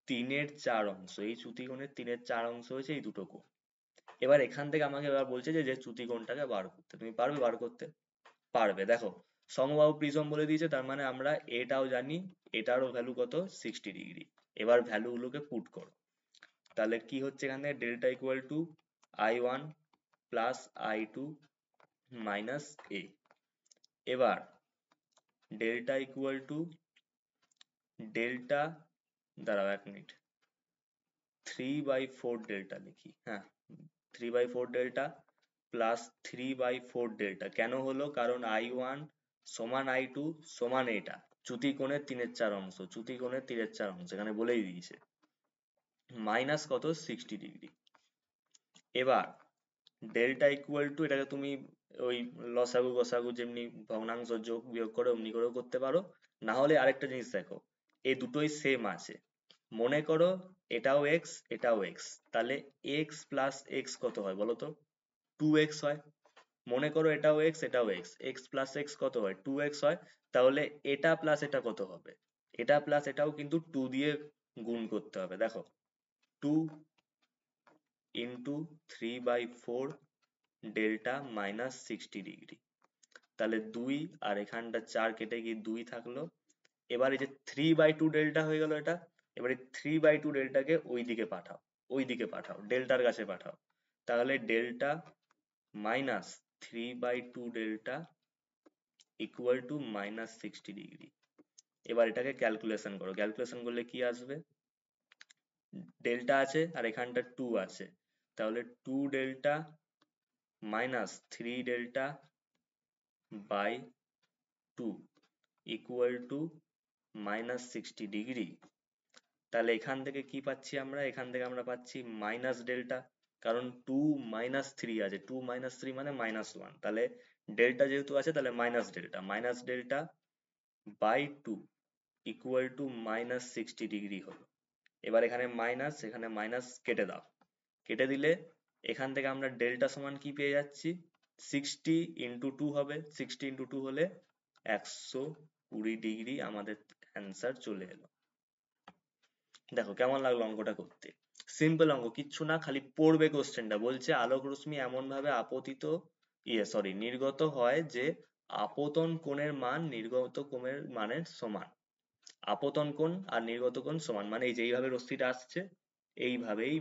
3/4 অংশ, এই চ্যুতি কোণের 3/4 অংশ হয়েছে এই দুটো কোণ। এবার এখান থেকে আমাকে এবার বলছে যে চ্যুতি কোণটাকে বার করতে, তুমি পারবে বার করতে, পারবে, দেখো সমবাহু প্রিজম বলে দিয়েছে, তার মানে আমরা এটাও জানি, এটারও ভ্যালু কত 60 ডিগ্রি। এবার ভ্যালু গুলোকে পুট করো, তাহলে কি হচ্ছে এখান থেকে delta equal to i1 plus i2 minus a। এবার ডেল্টা ইকুয়াল টু ডেল্টা, দাঁড়াও 1 মিনিট, 3/4 ডেল্টা লিখি, হ্যাঁ 3/4 ডেল্টা প্লাস 3/4 ডেল্টা, কেন হলো, কারণ i1 সমান i2 সমান এটা চ্যুতি কোণের 3/4 অংশ, চ্যুতি কোণের 3/4 অংশ এখানে বলেই দিয়েছে, মাইনাস কত 60 ডিগ্রি। এবার ডেল্টা ইকুয়াল টু, এটাকে তুমি ওই লসাগু গসাগু যেমনি ভগ্নাংশ যোগ বিয়োগ করে অমনি করেও করতে পারো, না হলে আরেকটা জিনিস দেখো, এই দুটোই সেম আছে, মনে করো এটাও এক্স এটাও এক্স, তাহলে এক্স প্লাস এক্স কত হয় বলো তো, 2x হয়। মনে করো এটাও এক্স এটাও এক্স, এক্স প্লাস এক্স কত হয় 2x হয়, তাহলে এটা প্লাস এটা কত হবে, এটা প্লাস এটাও কিন্তু 2 দিয়ে গুণ করতে হবে, দেখো 2 ইন্টু 3/4 ডেল্টা মাইনাস 60 ডিগ্রি, তাহলে 2 আর এখানটা 4 কেটে গিয়ে 2 থাকলো। এবার এই যে 3/2 ডেল্টা হয়ে গেল এটা। এবারে 3/2 ডেল্টাকে ওইদিকে পাঠাও ডেল্টার কাছে পাঠাও। তাহলে delta minus 3/2 delta equal to minus 60 degree. এবার এটাকে ক্যালকুলেশন করো, ক্যালকুলেশন করলে কি আসবে, ডেল্টা আছে আর এখানটা 2 আছে, তাহলে 2 delta minus 3 delta by 2 equal to minus 60 degree. তাহলে এখান থেকে কি পাচ্ছি আমরা, এখান থেকে আমরা পাচ্ছি মাইনাস ডেল্টা, কারণ 2 মাইনাস 3 আছে, 2 মাইনাস 3 মানে মাইনাস 1, তাহলে ডেল্টা যেহেতু আছে তাহলে minus delta by 2 equal to minus 60 degree হলো। এবার এখানে মাইনাস কেটে দাও, কেটে দিলে এখান থেকে আমরা ডেল্টা সমান কি পেয়ে যাচ্ছি, 60 ইন্টু 2 হবে, 60 ইন্টু 2 হলে 120 ডিগ্রি আমাদের অ্যান্সার চলে এলো। দেখো কেমন লাগলো অঙ্কটা করতে, সিম্পল অঙ্ক, কিচ্ছু না, খালি পড়বে কোশ্চেনটা। বলছে আলোক রশ্মি এমন ভাবে নির্গত হয় যে আপতন কোণের মান নির্গত কোণের মানের সমান। আপতন কোণ আর নির্গত কোণ সমান মানে এই যে এইভাবে রশ্মিটা আসছে এইভাবেই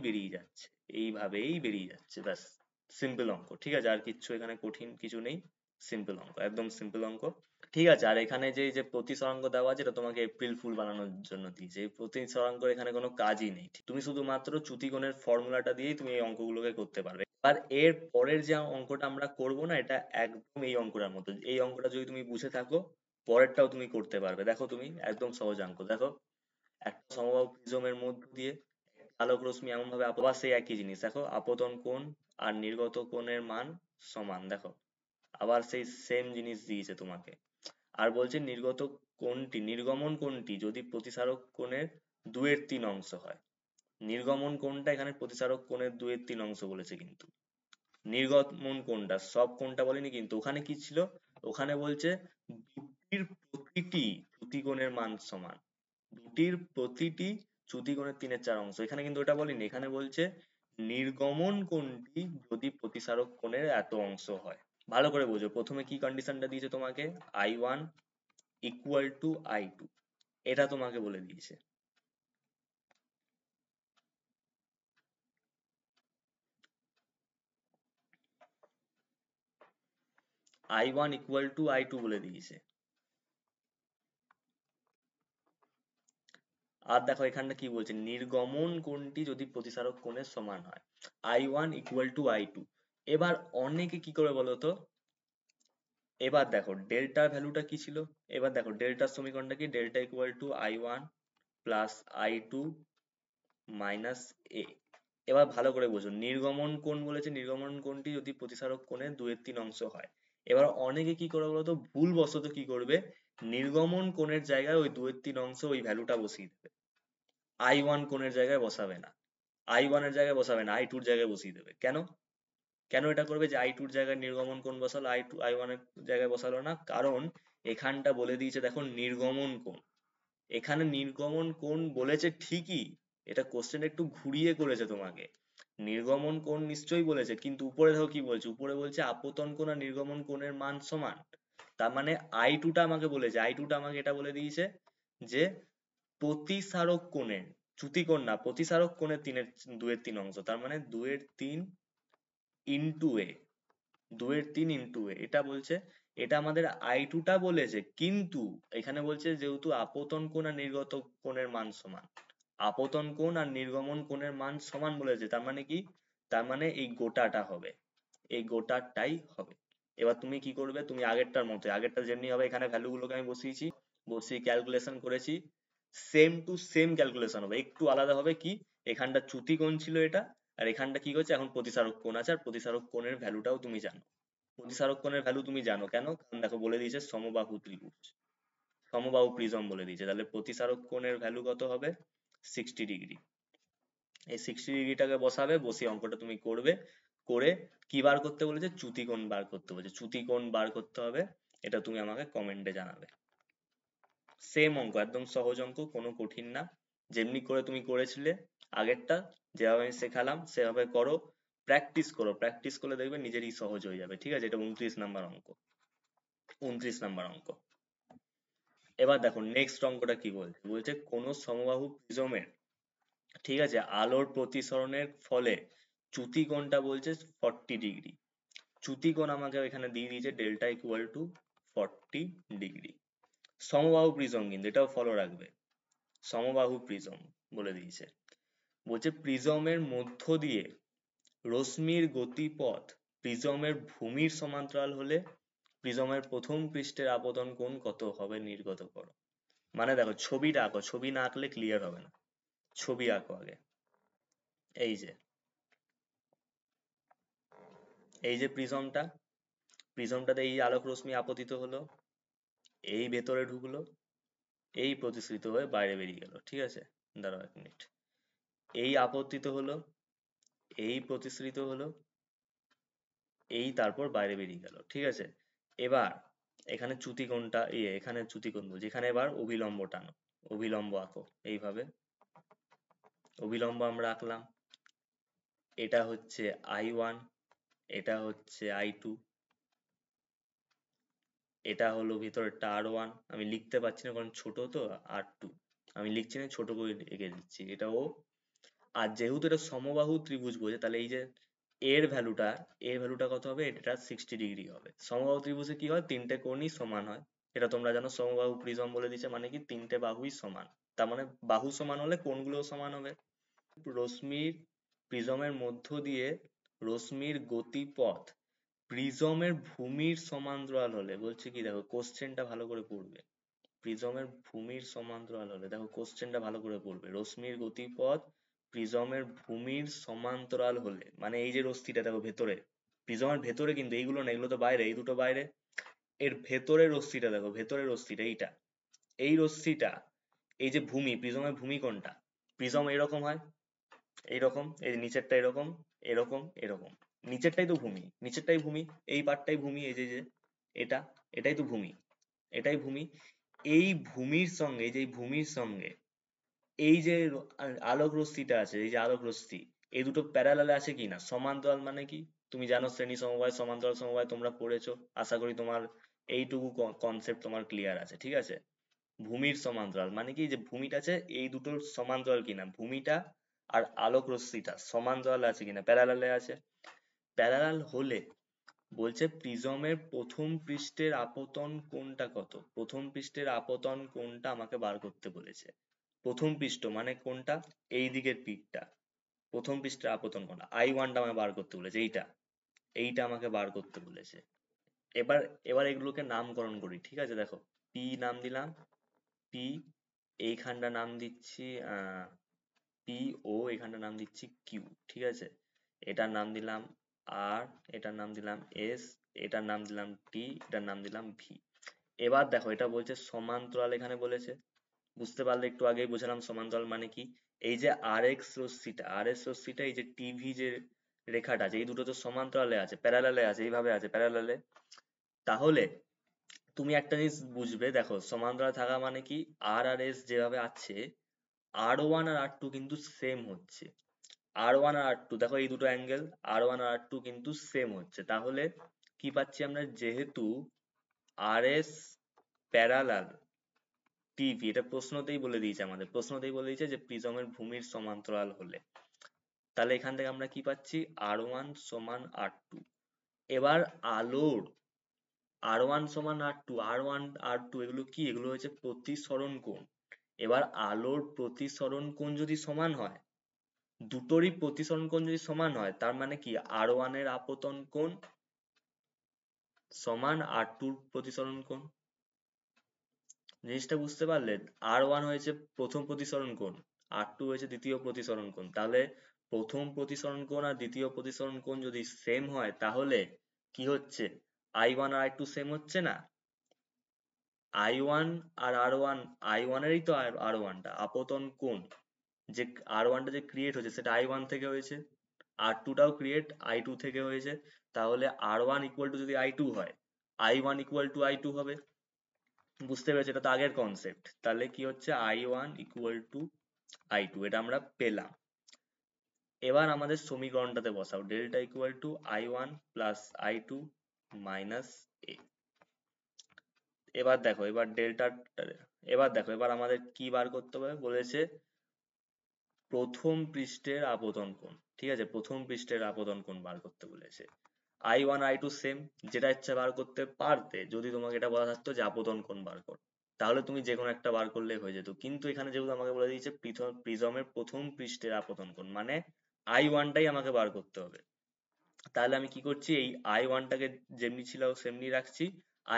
বেরিয়ে যাচ্ছে, ব্যাস সিম্পল অঙ্ক। ঠিক আছে, আর কিচ্ছু এখানে কঠিন কিছু নেই, সিম্পল অঙ্ক, একদম সিম্পল অঙ্ক। ঠিক আছে, আর এখানে যে প্রতিসরাঙ্ক দেওয়া আছে এটা তোমাকে এপ্রিল ফুল বানানোর জন্য দিয়েছে। এই প্রতিসরাঙ্কের এখানে কোনো কাজই নেই, তুমি শুধুমাত্র চ্যুতিকোণের ফর্মুলাটা দিয়েই তুমি এই অঙ্কগুলোকে করতে পারবে। আর এর পরের যে অঙ্কটা আমরা করব না, এটা একদম এই অঙ্কটার মতো, এই অঙ্কটা যদি তুমি বুঝে থাকো পরেরটাও তুমি করতে পারবে। দেখো তুমি একদম সহজ অঙ্ক, দেখো একটা সমবাহু প্রিজমের মধ্য দিয়ে আলোক রশ্মি এমন ভাবে আবার সেই একই জিনিস, দেখো আপতন কোণ আর নির্গত কোণের মান সমান, দেখো আবার সেই সেম জিনিস দিয়েছে তোমাকে। আর বলছে নির্গমন কোণটি যদি প্রতিসারক কোণের 2/3 অংশ হয়। নির্গমন কোণটা এখানে প্রতিসারক কোণের 2/3 অংশ বলেছে, কিন্তু নির্গমন কোণটা, সব কোণটা বলেনি কিন্তু। ওখানে কি ছিল, ওখানে বলছে দুটির প্রতিটি চ্যুতিকোণের মান সমান, দুটির প্রতিটি চ্যুতিকোণের 3/4 অংশ। এখানে কিন্তু ওটা বলেনি, এখানে বলছে নির্গমন কোণটি যদি প্রতিসারক কোণের এত অংশ হয়। ভালো করে বোঝো, প্রথমে কি কন্ডিশনটা দিয়েছে তোমাকে, I1 ইকুয়াল টু I2, এটা তোমাকে বলে দিয়েছে। I1 ইকুয়াল টু I2 বলে দিয়েছে। আর দেখো এখানটা কি বলছে, নির্গমন কোণটি যদি প্রতিসারক কোণের সমান হয়, I1 ইকুয়াল টু I2। এবার অনেকে কি করে বলো তো, এবার দেখো ডেল্টার ভ্যালুটা কি ছিল, এবার দেখো ডেল্টার সমীকরণটা কি, delta equal to I1 plus I2 minus A. এবার ভালো করে বোঝো, নির্গমন কোণ বলেছে, নির্গমন কোণটি যদি প্রতিসারক কোণের 2/3 অংশ হয়। এবার অনেকে কি করে বলতো, ভুল বশত কি করবে, নির্গমন কোণের জায়গায় ওই 2/3 অংশ ওই ভ্যালুটা বসিয়ে দেবে, I1 কোণের জায়গায় বসাবে না, I1 এর জায়গায় বসাবে না, I2 এর জায়গায় বসিয়ে দেবে। কেন কেন এটা করবে, যে I2 এর জায়গায় নির্গমন কোণ বসালো, I1 এর জায়গায় বসালো না, কারণ এখানটা বলে দিয়েছে দেখো নির্গমন কোণ। এখানে নির্গমন কোণ বলেছে ঠিকই, এটা কোশ্চেন একটু ঘুরিয়ে করেছে তোমাকে, নির্গমন কোণ নিশ্চয়ই বলেছে, কিন্তু উপরে দেখো কি বলছে, উপরে বলছে আপতন কোণ আর নির্গমন কোণের মান সমান। তার মানে I2 টা আমাকে বলেছে, I2 টা আমাকে এটা বলে দিয়েছে যে প্রতিসারক কোণের, চ্যুতিকোণ না, প্রতিসারক কোণের 2/3 অংশ, তার মানে 2/3 ইন্টু এ, 2/3 ইন্টু এ, এটা বলছে। এটা আমাদের I2 টা বলেছে, কিন্তু এখানে বলছে যেহেতু আপতন কোণ আর নির্গত কোণের মান সমান, আপতন কোণ আর নির্গমন কোণের মান সমান বলেছে, তার মানে কি, তার মানে এই গোটাটা হবে, এই গোটাটাই হবে। এবার তুমি কি করবে, তুমি আগেরটার মতো, আগেরটা যেমনি হবে, এখানে ভ্যালু গুলোকে আমি বসিয়েছি, বসিয়ে ক্যালকুলেশন করেছি, সেম টু সেম ক্যালকুলেশন হবে, একটু আলাদা হবে কি, এখানটা চ্যুতি কোণ ছিল এটা, আর এখানটা কি হচ্ছে এখন প্রতিসারক কোণ আছে, আর প্রতিসারক কোণের ভ্যালুটাও তুমি জানো। প্রতিসারক কোণের ভ্যালু তুমি জানো কেন, কারণ দেখো বলে দিয়েছে সমবাহু ত্রিভুজ, সমবাহু প্রিজম বলে দিয়েছে, তাহলে প্রতিসারক কোণের ভ্যালু কত হবে, 60 ডিগ্রি। এই 60 ডিগ্রিটাকে বসাবে, বসিয়ে অঙ্কটা তুমি করবে, করে কি বার করতে বলেছে, চ্যুতিকোণ বার করতে বলেছে, চ্যুতিকোণ বার করতে হবে, এটা তুমি আমাকে কমেন্টে জানাবে। সেম অঙ্ক, একদম সহজ অঙ্ক, কোনো কঠিন না, যেমনি করে তুমি করেছিলে আগেরটা, যেভাবে আমি শেখালাম সেভাবে করো, প্র্যাকটিস করো, প্র্যাকটিস করলে দেখবে নিজেরই সহজ হয়ে যাবে। ঠিক আছে, এটা 29 নাম্বার অঙ্ক। 29 নাম্বার অঙ্ক। এবার দেখো নেক্সট অঙ্কটা কি বলছে, বলছে কোনো সমবাহু প্রিজমের, ঠিক আছে, আলোর প্রতিসরণের ফলে চ্যুতি কোণটা বলছে 40 ডিগ্রি। চ্যুতি কোণ আমাকে এখানে দিয়ে দিয়েছে ডেল্টা ইকুয়াল টু 40 ডিগ্রি। সমবাহু প্রিজম, কিন্তু এটাও ফলো রাখবে, সমবাহু প্রিজম বলে দিয়েছে। বলছে প্রিজমের মধ্য দিয়ে রশ্মির গতিপথ প্রিজমের ভূমির সমান্তরাল হলে প্রিজমের প্রথম পৃষ্ঠের আপতন কোণ কত হবে নির্গত করো। মানে দেখো ছবিটা আঁকো, ছবি না আঁকলে ক্লিয়ার হবে না, ছবি আঁকো আগে। এই যে এই যে প্রিজমটা, প্রিজমটাতে এই আলোক রশ্মি আপতিত হলো, এই ভেতরে ঢুকলো, এই প্রতিসৃত হয়ে বাইরে বেরিয়ে গেল, ঠিক আছে। দাঁড়াও 1 মিনিট, এই আপতিত হলো, এই প্রতিসৃত হলো, এই তারপর বাইরে বেরিয়ে গেল, ঠিক আছে। এবার এখানে চ্যুতি কোণটা এখানে চ্যুতি কোণ বলছি, এখানে এবার অভিলম্ব টানো, অভিলম্ব আঁকো এইভাবে, অভিলম্ব আমরা আঁকলাম। এটা হচ্ছে I1, এটা হচ্ছে I2, এটা হলো ভিতরেরটা R1, আমি লিখতে পারছি না কারণ ছোট তো, R2 আমি লিখছি না, ছোট করে এঁকে দিচ্ছি, এটা ও। আর যেহেতু এটা সমবাহু ত্রিভুজ বলছে, তাহলে এই যে এর ভ্যালুটা, এর ভ্যালুটা কত হবে, এটা 60 ডিগ্রি হবে। সমবাহু ত্রিভুজে কি হয়, তিনটে কোণই সমান হয়, এটা তোমরা জানো। সমবাহু প্রিজম বলে দিচ্ছে মানে কি তিনটে বাহুই সমান, তার মানে বাহু সমান হলে কোণগুলোও সমান হবে। রশ্মির প্রিজমের মধ্য দিয়ে রশ্মির গতিপথ প্রিজমের ভূমির সমান্তরাল হলে, বলছে কি দেখো কোশ্চেনটা ভালো করে পড়বে, প্রিজমের ভূমির সমান্তরাল হলে, দেখো কোশ্চেনটা ভালো করে পড়বে, রশ্মির গতিপথ প্রিজমের ভূমির সমান্তরাল হলে, মানে এই যে রশ্মিটা দেখো ভেতরে, প্রিজমের ভেতরে কিন্তু এইগুলো না, এগুলো তো বাইরে, এই দুটো বাইরে, এর ভেতরে রশ্মিটা দেখো, ভেতরে রশ্মিটা এইটা, এই রশ্মিটা, এই যে ভূমি, প্রিজমের ভূমি কোনটা, প্রিজম এরকম হয়, এইরকম, এই যে নিচেরটা এরকম, এরকম, এরকম, নিচেরটাই তো ভূমি, নিচেরটাই ভূমি, এই পার্টটাই ভূমি, এই যে এটা, এটাই তো ভূমি, এটাই ভূমি। এই ভূমির সঙ্গে, এই যে এই ভূমির সঙ্গে এই যে আলোক রশ্মিটা আছে, এই যে আলোক রশ্মি, এই দুটো প্যারালালে আছে কি না, সমান্তরাল মানে কি তুমি জানো, শ্রেণী সমবায় সমান্তরাল সমবায় তোমরা পড়েছো, আশা করি তোমার এইটুকু কনসেপ্ট তোমার ক্লিয়ার আছে, ঠিক আছে। ভূমির সমান্তরাল মানে কি, যে ভূমিটা আছে এই দুটোর সমান্তরাল কিনা, ভূমিটা আর আলোক রশ্মিটা সমান্তরাল আছে কিনা, প্যারালালে আছে, প্যারালাল হলে বলছে প্রিজমের প্রথম পৃষ্ঠের আপতন কোণটা কত, প্রথম পৃষ্ঠের আপতন কোণটা আমাকে বার করতে বলেছে। প্রথম পৃষ্ঠ মানে কোনটা, এই দিকের পিকটা, প্রথম পৃষ্ঠের আপতন কোণটা, I1টা আমাকে বার করতে বলেছে, এইটা, এইটা আমাকে বার করতে বলেছে। এবার এবার এগুলোকে নামকরণ করি, ঠিক আছে। দেখো পি নাম দিলাম, পি, এইখানটা নাম দিচ্ছি পি ও, এখানটা নাম দিচ্ছি কিউ, ঠিক আছে। এটার নাম দিলাম আর, এটার নাম দিলাম এস, এটার নাম দিলাম টি, এটার নাম দিলাম ভি। এবার দেখো এটা বলছে সমান্তরাল, এখানে বলেছে, বুঝতে পারলে, একটু আগেই বোঝালাম সমান্তরাল মানে কি, এই যে আর এক্স রশ্মিটা, আর এস রশ্মিটা, এই যে টিভি যে রেখাটা আছে, এই দুটো তো সমান্তরালে আছে, প্যারালালে আছে, এইভাবে আছে প্যারালালে। তাহলে তুমি একটা জিনিস বুঝবে, দেখো সমান্তরাল থাকা মানে কি, আর আর এস যেভাবে আছে, R1 আর R2 কিন্তু সেম হচ্ছে, R1 আর R2 দেখো এই দুটো অ্যাঙ্গেল, R1 আর R2 কিন্তু সেম হচ্ছে, তাহলে কি পাচ্ছি আমরা, যেহেতু আর এস প্যারালাল টিভি, এটা প্রশ্নতেই বলে দিয়েছে, আমাদের প্রশ্নতেই বলে দিয়েছে যে প্রিজমের ভূমির সমান্তরাল হলে, তাহলে এখান থেকে আমরা কি পাচ্ছি, R1 সমান R2। এবার আলোর R1 সমান R2, R1 R2 এগুলো কি, এগুলো হচ্ছে প্রতিসরণ কোণ। এবার আলোর প্রতিসরণ কোণ যদি সমান হয়, দুটোরই প্রতিসরণ কোণ যদি সমান হয়, তার মানে কি R1 এর আপতন কোণ সমান R2 র প্রতিসরণ কোণ। জিনিসটা বুঝতে পারলে, R1 হয়েছে প্রথম প্রতিসরণ কোণ, R2 হয়েছে দ্বিতীয় প্রতিসরণ কোণ, তাহলে প্রথম প্রতিসরণ কোণ আর দ্বিতীয় প্রতিসরণ কোণ যদি সেম হয়, তাহলে কি হচ্ছে, I1 আর I2 সেম হচ্ছে না, I1 আর R1, I1 এরই তো R1 টা আপতন কোণ, যে R1 টা যে ক্রিয়েট হয়েছে সেটা I1 থেকে হয়েছে, R2 টাও ক্রিয়েট I2 থেকে হয়েছে, তাহলে R1 ইকুয়াল টু যদি I2 হয়, I1 ইকুয়াল টু I2 হবে। বুঝতে পেরেছো, এটা তো আগের কনসেপ্ট, তাহলে কি হচ্ছে I1 ইকুয়াল টু I2, এটা আমরা পেলাম। এবার আমাদের সমীকরণটাতে বসাও, delta equal to I1 plus I2 minus A, এবার দেখো, এবার আমাদের কি বার করতে হবে বলেছে, প্রথম পৃষ্ঠের আপতন কোণ। ঠিক আছে, প্রথম পৃষ্ঠের আপতন কোণ বার করতে বলেছে। I1 I2 সেম, যেটা ইচ্ছা বার করতে পারতে যদি তোমাকে এটা বলা থাকতো যে আপতন কোণ বার কর, তাহলে তুমি যে কোনো একটা বার করলে হয়ে যেত। কিন্তু এখানে যেহেতু আমাকে বলে দিয়েছে প্রিজমের প্রথম পৃষ্ঠের আপতন কোণ, মানে I1 টাই আমাকে বার করতে হবে। তাহলে আমি কি করছি, এই I1 টাকে যেমনি ছিল সেমনি রাখছি।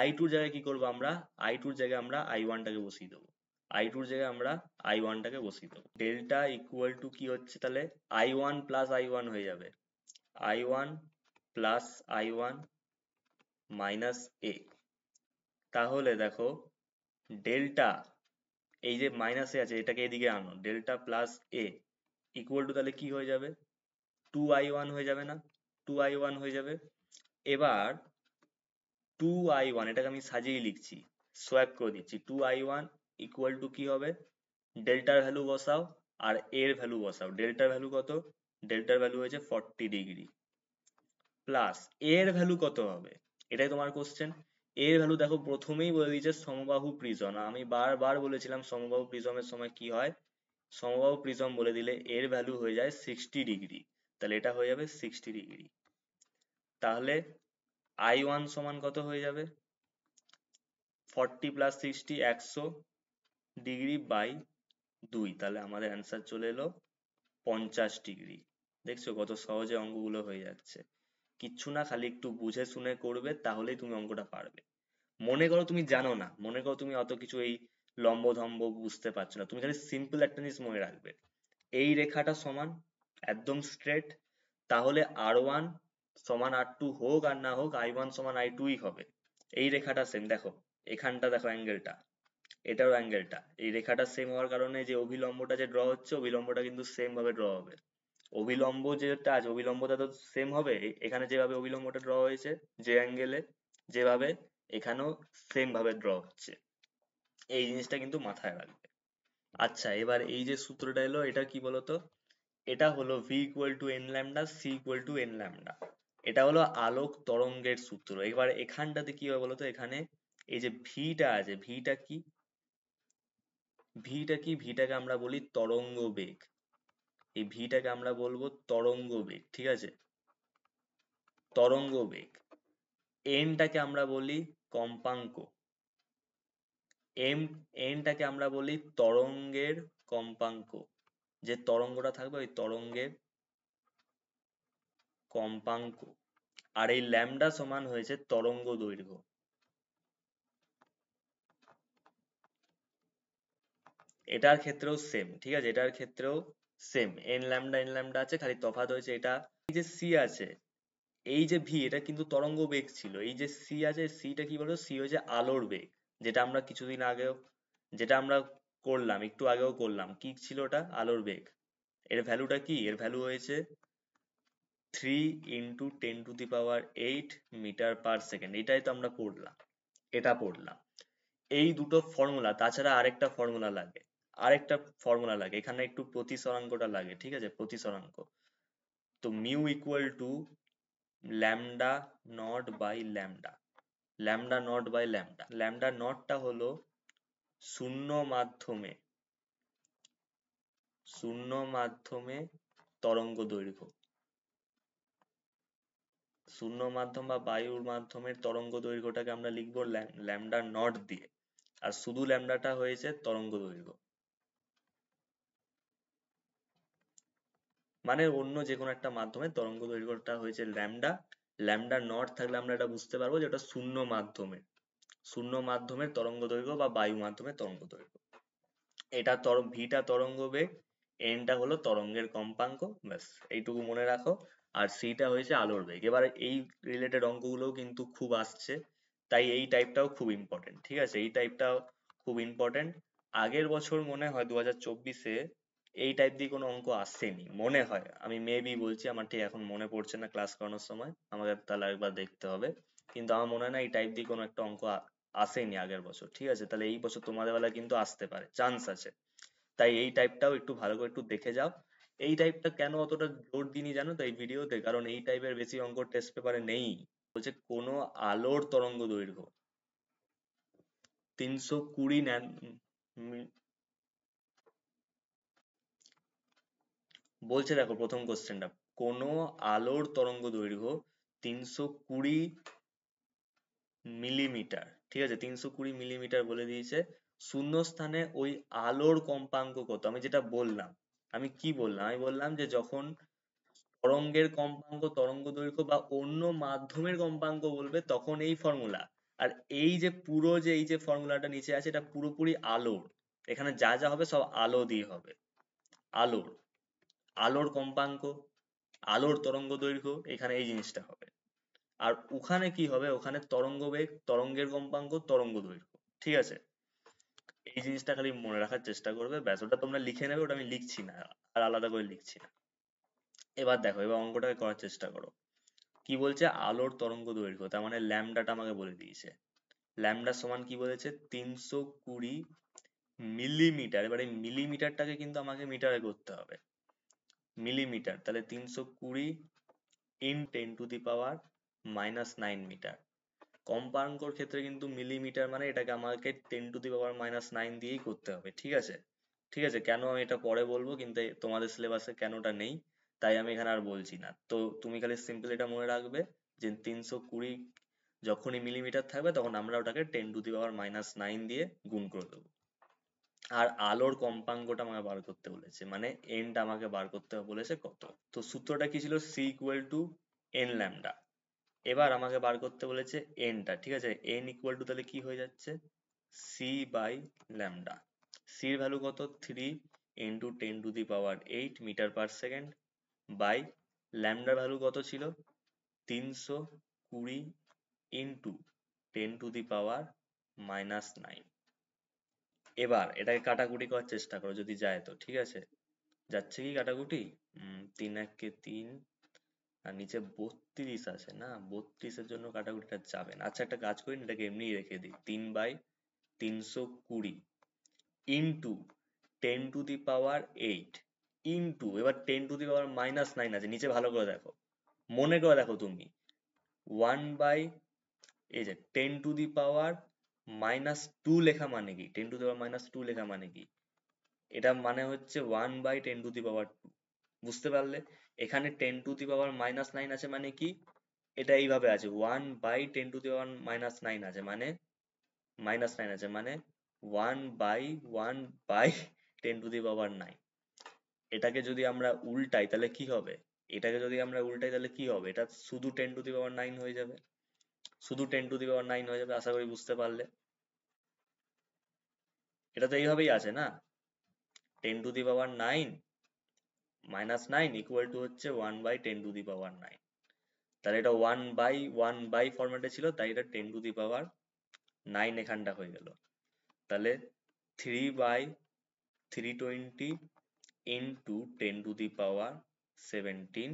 I2 এর জায়গায় কি করবো আমরা, I2 এর জায়গায় আমরা I1 টাকে বসিয়ে দেবো। I2 এর জায়গায় আমরা I1 টাকে বসিয়ে দেবো। ডেল্টা ইকুয়াল টু কি হচ্ছে তাহলে, I1 প্লাস I1 হয়ে যাবে, I1 plus I1 minus A। তাহলে দেখো ডেল্টা, এই যে মাইনাস এ আছে এটাকে এদিকে আনো, delta plus A equal to তাহলে কি হয়ে যাবে, 2I1 হয়ে যাবে না, 2I1 হয়ে যাবে। এবার 2I1, এটাকে আমি সাজিয়ে লিখছি, সোয়াপ করে দিচ্ছি, 2I1 ইকুয়াল টু কি হবে, ডেল্টার ভ্যালু বসাও আর এর ভ্যালু বসাও। ডেল্টার ভ্যালু কত, ডেল্টার ভ্যালু হয়েছে 40 ডিগ্রি, প্লাস এর ভ্যালু কত হবে, এটাই তোমার কোশ্চেন। এর ভ্যালু দেখো প্রথমেই বলে দিয়েছে সমবাহু প্রিজম, আমি বারবার বলেছিলাম সমবাহু প্রিজমের সময় কি হয়, সমবাহু প্রিজম বলে দিলে এর ভ্যালু হয়ে যায় 60 ডিগ্রি, তাহলে এটা হয়ে যাবে 60 ডিগ্রি। তাহলে I1 সমান কত হয়ে যাবে, 40 প্লাস 60 100 ডিগ্রি বাই 2, তাহলে আমাদের অ্যান্সার চলে এলো 50 ডিগ্রি। দেখছো কত সহজে অঙ্কগুলো হয়ে যাচ্ছে, কিচ্ছু না, খালি একটু বুঝে শুনে করবে তাহলেই তুমি অঙ্কটা পারবে। মনে করো তুমি জানো না, মনে করো তুমি অত কিছু এই লম্ব ধম্ব বুঝতে পারছো না, তুমি খালি সিম্পল একটা জিনিস মনে রাখবে, এই রেখাটা সমান একদম স্ট্রেট, তাহলে R1 সমান R2 হোক আর না হোক I1 সমান I2 ই হবে। এই রেখাটা সেম, দেখো এখানটা দেখো অ্যাঙ্গেলটা, এটাও অ্যাঙ্গেলটা, এই রেখাটা সেম হওয়ার কারণে যে অভিলম্বটা যে ড্র হচ্ছে, অভিলম্বটা কিন্তু সেম ভাবে ড্র হবে। অভিলম্ব যেটা আছে অভিলম্বটা তো সেম হবে, এখানে যেভাবে অভিলম্বটা ড্র হয়েছে যে অ্যাঙ্গেলে, যেভাবে এখানেও সেম ভাবে ড্র হচ্ছে, এই জিনিসটা কিন্তু মাথায় রাখবে। আচ্ছা, এবার এই যে সূত্রটা এলো এটা কি বলতো, এটা হলো v equal to n lambda, c equal to n lambda, এটা হলো আলোক তরঙ্গের সূত্র। এবার এখানটাতে কি হবে বলতো, এখানে এই যে ভিটা আছে, ভিটা কি, ভিটাকে আমরা বলি তরঙ্গ বেগ, এই ভিটাকে আমরা বলবো তরঙ্গ বেগ, ঠিক আছে, তরঙ্গ বেগ। এনটাকে আমরা বলি কম্পাঙ্ক, এনটাকে আমরা বলি তরঙ্গের কম্পাঙ্ক, যে তরঙ্গটা থাকবে ওই তরঙ্গের কম্পাঙ্ক। আর এই ল্যামডা সমান হয়েছে তরঙ্গ দৈর্ঘ্য। এটার ক্ষেত্রেও সেম, ঠিক আছে, এটার ক্ষেত্রেও সেম, এন ল্যামডা আছে, খালি তফাৎ হয়েছে এটা, এই যে সি আছে, এই যে ভি এটা কিন্তু তরঙ্গ বেগ ছিল, এই যে সি আছে, সিটা কি বলতো, সি হচ্ছে আলোর বেগ, যেটা আমরা কিছুদিন আগেও, যেটা আমরা করলাম একটু আগেও করলাম, কি ছিল ওটা, আলোর বেগ। এর ভ্যালুটা কি, এর ভ্যালু হয়েছে 3 ইন্টু 10⁸ মিটার পার সেকেন্ড, এটাই তো আমরা পড়লাম, এটা পড়লাম। এই দুটো ফর্মুলা, তাছাড়া আরেকটা ফর্মুলা লাগে এখানে, একটু প্রতিসরাঙ্কটা লাগে, ঠিক আছে, প্রতিসরাঙ্ক। তো mu equal to lambda not by lambda, lambda not by lambda, lambda নটটা হলো শূন্য মাধ্যমে, শূন্য মাধ্যমে তরঙ্গ দৈর্ঘ্য, শূন্য মাধ্যম বা বায়ুর মাধ্যমের তরঙ্গ দৈর্ঘ্যটাকে আমরা লিখবো ল্যামডা নট দিয়ে, আর শুধু ল্যামডাটা হয়েছে তরঙ্গ দৈর্ঘ্য, মানে অন্য যে কোনো একটা মাধ্যমে তরঙ্গ দৈর্ঘ্যটা হয়েছে ল্যামডা, ল্যামডা নট থাকলে আমরা এটা বুঝতে পারবো যে ওটা শূন্য মাধ্যমের তরঙ্গ দৈর্ঘ্য বা বায়ু মাধ্যমের তরঙ্গ দৈর্ঘ্য। এটা ভিটা তরঙ্গ বেগ, এনটা হলো তরঙ্গের কম্পাঙ্ক, ব্যাস এইটুকু মনে রাখো। আর সিটা হয়েছে আলোর বেগ। এবার এই রিলেটেড অঙ্কগুলোও কিন্তু খুব আসছে, তাই এই টাইপটাও খুব ইম্পর্টেন্ট, ঠিক আছে, এই টাইপটাও খুব ইম্পর্টেন্ট। আগের বছর মনে হয় 2024-এ এই টাইপ দিয়ে কোনো অঙ্ক আসেনি মনে হয়, আমি মেবি বলছি, আমার ঠিক এখন মনে পড়ছে না ক্লাস করানোর সময়, আমাকে তাহলে একবার দেখতে হবে, কিন্তু আমার মনে হয় না এই টাইপ দিয়ে কোনো একটা অঙ্ক আসেনি আগের বছর, ঠিক আছে, তাহলে এই বছর তোমাদের বেলায় কিন্তু আসতে পারে, চান্স আছে। তাই এই টাইপটাও একটু ভালো করে একটু দেখে যাও। এই টাইপটা কেন অতটা জোর দিইনি জানো তো এই ভিডিওতে, কারণ এই টাইপের বেশি অঙ্ক টেস্ট পেপারে নেই। বলছে কোনো আলোর তরঙ্গ দৈর্ঘ্য, 320 বলছে দেখো প্রথম কোশ্চেনটা, কোনো আলোর তরঙ্গ দৈর্ঘ্য 320 মিলিমিটার, ঠিক আছে, 320 মিলিমিটার বলে দিয়েছে, শূন্যস্থানে ওই আলোর কম্পাঙ্ক কত। আমি যেটা বললাম, আমি কি বললাম, আমি বললাম যে যখন তরঙ্গের কম্পাঙ্ক, তরঙ্গ দৈর্ঘ্য বা অন্য মাধ্যমের কম্পাঙ্ক বলবে তখন এই ফর্মুলা। আর এই যে পুরো যে এই যে ফর্মুলাটা নিচে আছে এটা পুরোপুরি আলোর, এখানে যা যা হবে সব আলো দিয়ে হবে। আলোর, আলোর কম্পাঙ্ক, আলোর তরঙ্গ দৈর্ঘ্য, এখানে এই জিনিসটা হবে। আর ওখানে কি হবে, ওখানে তরঙ্গ বেগ, তরঙ্গের কম্পাঙ্ক, তরঙ্গ দৈর্ঘ্য, ঠিক আছে। এই জিনিসটা খালি মনে রাখার চেষ্টা করবে, ব্যাস। ওটা তোমরা লিখে নেবে, ওটা আমি লিখছি না, আর আলাদা করে লিখছি না। এবার দেখো, এবার অঙ্কটাকে করার চেষ্টা করো। কি বলছে, আলোর তরঙ্গ দৈর্ঘ্য, তার মানে ল্যামডাটা আমাকে বলে দিয়েছে। ল্যামডা সমান কি বলেছে, 320 মিলিমিটার। এবার এই মিলিমিটারটাকে কিন্তু আমাকে মিটারে করতে হবে, মিলিমিটার, তাহলে 320 ইন 10⁻⁻৯ মিটার। কম্পাঙ্কর ক্ষেত্রে কিন্তু মিলিমিটার মানে এটাকে আমাকে 10⁻⁻৯ দিয়েই করতে হবে, ঠিক আছে। ঠিক আছে, কেন আমি এটা পরে বলবো, কিন্তু তোমাদের সিলেবাসে কেন ওটা নেই তাই আমি এখানে আর বলছি না। তো তুমি খালি সিম্পল এটা মনে রাখবে যে 320 যখনই মিলিমিটার থাকবে তখন আমরা ওটাকে 10⁻⁻৯ দিয়ে গুণ করে দেবো। আর আলোর কম্পাঙ্কটা আমাকে বার করতে বলেছে, মানে এনটা আমাকে বার করতে বলেছে কত। তো সূত্রটা কি ছিল, C equal to N lambda. এবার আমাকে বার করতে বলেছে এনটা, ঠিক আছে। এন ইকুয়াল টু তাহলে কি হয়ে যাচ্ছে, সি বাই ল্যামডা। সির ভ্যালু কত, 3 into 10⁻8 metre per second, by ল্যামডার ভ্যালু কত ছিল, 320 ইন্টু 10⁻⁻৯। এবার এটাকে কাটাকুটি করার চেষ্টা করো, যদি যায় তো, ঠিক আছে। যাচ্ছে কি কাটাকুটি, 3 1 3, আর নিচে 32 আছে না, 32-এর জন্য কাটাকুটিটা যাবে না। আচ্ছা একটা কাজ করি না, এটাকে এমনিই রেখে দিই, 3/320 ইন্টু 10⁻8 ইন্টু, এবার 10⁻⁻9 আছে নিচে, ভালো করে দেখো, মনে করে দেখো তুমি, 1 বাই, এই যে 10⁻⁻2 লেখা মানে কি, 10⁻⁻2 লেখা মানে কি, এটা মানে হচ্ছে 1/10⁻2। বুঝতে পারলে, এখানে 10⁻⁻9 আছে মানে কি, এটা এইভাবে আছে, 1/10⁻⁻9 আছে মানে, -9 আছে মানে 1/1/10⁻9। এটাকে যদি আমরা উল্টাই তাহলে কি হবে, এটাকে যদি আমরা উল্টাই তাহলে কি হবে, এটা শুধু 10⁻9 হয়ে যাবে, শুধু 10⁻9 হয়ে যাবে। আশা করি বুঝতে পারলে, এটা তো এইভাবেই আছে না, 10⁻9 -9 ইকুয়াল টু হচ্ছে 1/10⁻9। তাহলে এটা 1/1 ফরম্যাটে ছিল, তাই এটা 10⁻9 এখানটা হয়ে গেল। তাহলে 3/320 ইন্টু 10⁻17।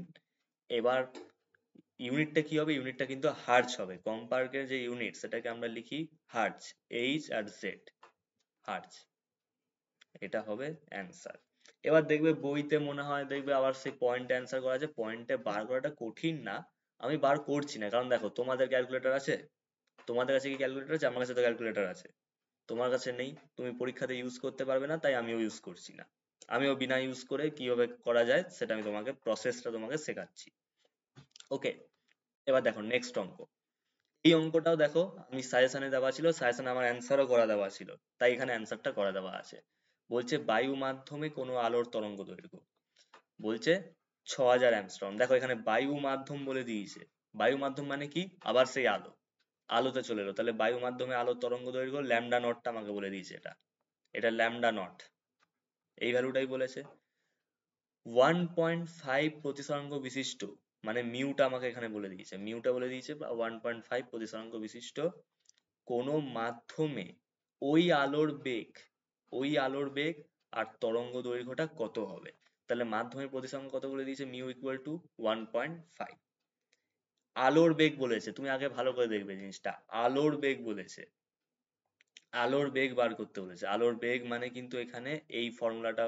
এবার ইউনিটটা কি হবে, ইউনিটটা কিন্তু হার্জ হবে। কম্পাঙ্কের যে ইউনিট সেটাকে আমরা লিখি hertz, H R Z, hertz. এটা হবে অ্যান্সার। এবার দেখবে বইতে মনে হয় দেখবে আবার সেই পয়েন্টে অ্যান্সার করা আছে, পয়েন্টে বার করাটা কঠিন না, আমি বার করছি না, কারণ দেখো তোমাদের ক্যালকুলেটর আছে, তোমাদের কাছে কি ক্যালকুলেটর আছে, আমার কাছে তো ক্যালকুলেটর আছে, তোমার কাছে নেই, তুমি পরীক্ষাতে ইউজ করতে পারবে না, তাই আমিও ইউজ করছি না। আমিও বিনা ইউজ করে কিভাবে করা যায় সেটা আমি তোমাকে প্রসেসটা তোমাকে শেখাচ্ছি। ওকে, এবার দেখো নেক্সট অঙ্ক। এই অঙ্কটাও দেখো আমি সাজেশনে দেওয়া ছিল, সাজেশনে আমার অ্যান্সারও করা দেওয়া ছিল, তাই এখানে অ্যান্সারটা করা দেওয়া আছে। বলছে বায়ু মাধ্যমে কোনো আলোর তরঙ্গ দৈর্ঘ্য, বলছে 6000 অ্যাংস্ট্রম। দেখো এখানে বায়ু মাধ্যম বলে দিয়েছে, বায়ু মাধ্যম মানে কি, আবার সেই আলো, আলোতে চলে এলো, তাহলে বায়ু মাধ্যমে আলোর তরঙ্গ দৈর্ঘ্য ল্যামডা নটটা আমাকে বলে দিয়েছে, এটা এটা ল্যামডা নট, এই ভ্যালুটাই বলেছে। 1.5 প্রতিসরাঙ্ক বিশিষ্ট, মানে মিউটা আমাকে এখানে বলে দিয়েছে, মিউটা বলে দিয়েছে 1.5 প্রতিসরাঙ্ক বিশিষ্ট কোনো মাধ্যমে ওই আলোর বেগ, ওই আলোর বেগ আর তরঙ্গ দৈর্ঘ্যটা কত হবে। তাহলে মাধ্যমের প্রতিসরাঙ্ক কত বলে দিয়েছে, মিউ ইকুয়াল টু 1.5। আলোর বেগ বলেছে, তুমি আগে ভালো করে দেখবে জিনিসটা, আলোর বেগ বলেছে, আলোর বেগ বার করতে বলেছে। আলোর বেগ মানে কিন্তু এখানে এই ফর্মুলাটা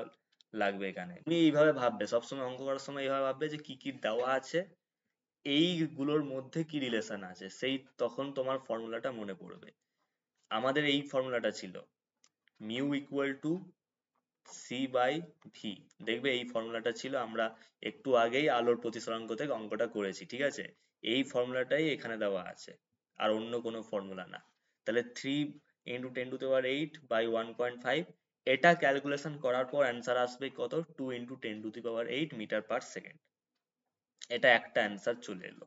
লাগবে, এখানে তুমি এইভাবে ভাববে, সবসময় অঙ্ক করার সময় এইভাবে ভাববে যে কি কি দেওয়া আছে, এইগুলোর মধ্যে কি রিলেশন আছে, সেই তখন তোমার ফর্মুলাটা মনে পড়বে। আমাদের এই ফর্মুলাটা ছিল mu equal to C by V. দেখবে এই ফর্মুলাটা ছিল, আমরা একটু আগেই আলোর প্রতিসরাঙ্ক থেকে অঙ্কটা করেছি, ঠিক আছে? এই ফর্মুলাটাই এখানে দেওয়া আছে, আর অন্য কোনো ফর্মুলা না। তাহলে 3 ইন্টু 10⁸ বাই 1.5, এটা ক্যালকুলেশন করার পর অ্যান্সার আসবে কত? 2 ইন্টু 10⁸ মিটার পার সেকেন্ড। এটা একটা অ্যান্সার চলে এলো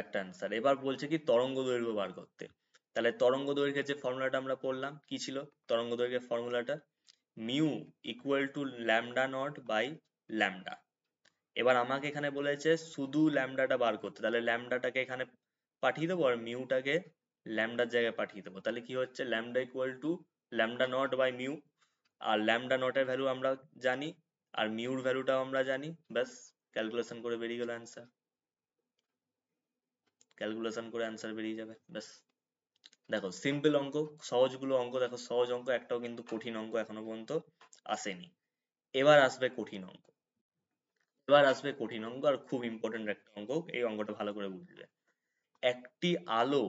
একটা অ্যান্সার। এবার বলছে কি তরঙ্গ দৈর্ঘ্য বার করতে। তাহলে তরঙ্গ দৈর্ঘ্যের যে ফর্মুলাটা আমরা পড়লাম কি ছিল? তরঙ্গ দৈর্ঘ্যের ফর্মুলাটা mu equal to lambda not by lambda. এবার আমাকে এখানে বলেছে শুধু ল্যামডাটা বার করতে, তাহলে ল্যামডাটাকে এখানে পাঠিয়ে দেবো আর মিউটাকে ল্যামডার জায়গায় পাঠিয়ে দেবো। তাহলে কি হচ্ছে? Lambda equal to lambda not by mu, আর ল্যামডা নটের ভ্যালু আমরা জানি আর মিউর ভ্যালুটাও আমরা জানি, ব্যাস ক্যালকুলেশন করে বেরিয়ে গেল অ্যান্সার। ক্যালকুলেশন করে অ্যান্সার বেরিয়ে যাবে, ব্যাস। দেখো সিম্পল অঙ্ক, সহজগুলো অঙ্ক দেখো, সহজ অঙ্ক একটাও কিন্তু কঠিন অঙ্ক এখনো পর্যন্ত আসেনি। এবার আসবে কঠিন অঙ্ক। আর খুব ইম্পর্টেন্ট একটা অঙ্ক, এই অঙ্কটা ভালো করে বুঝবে। একটি আলো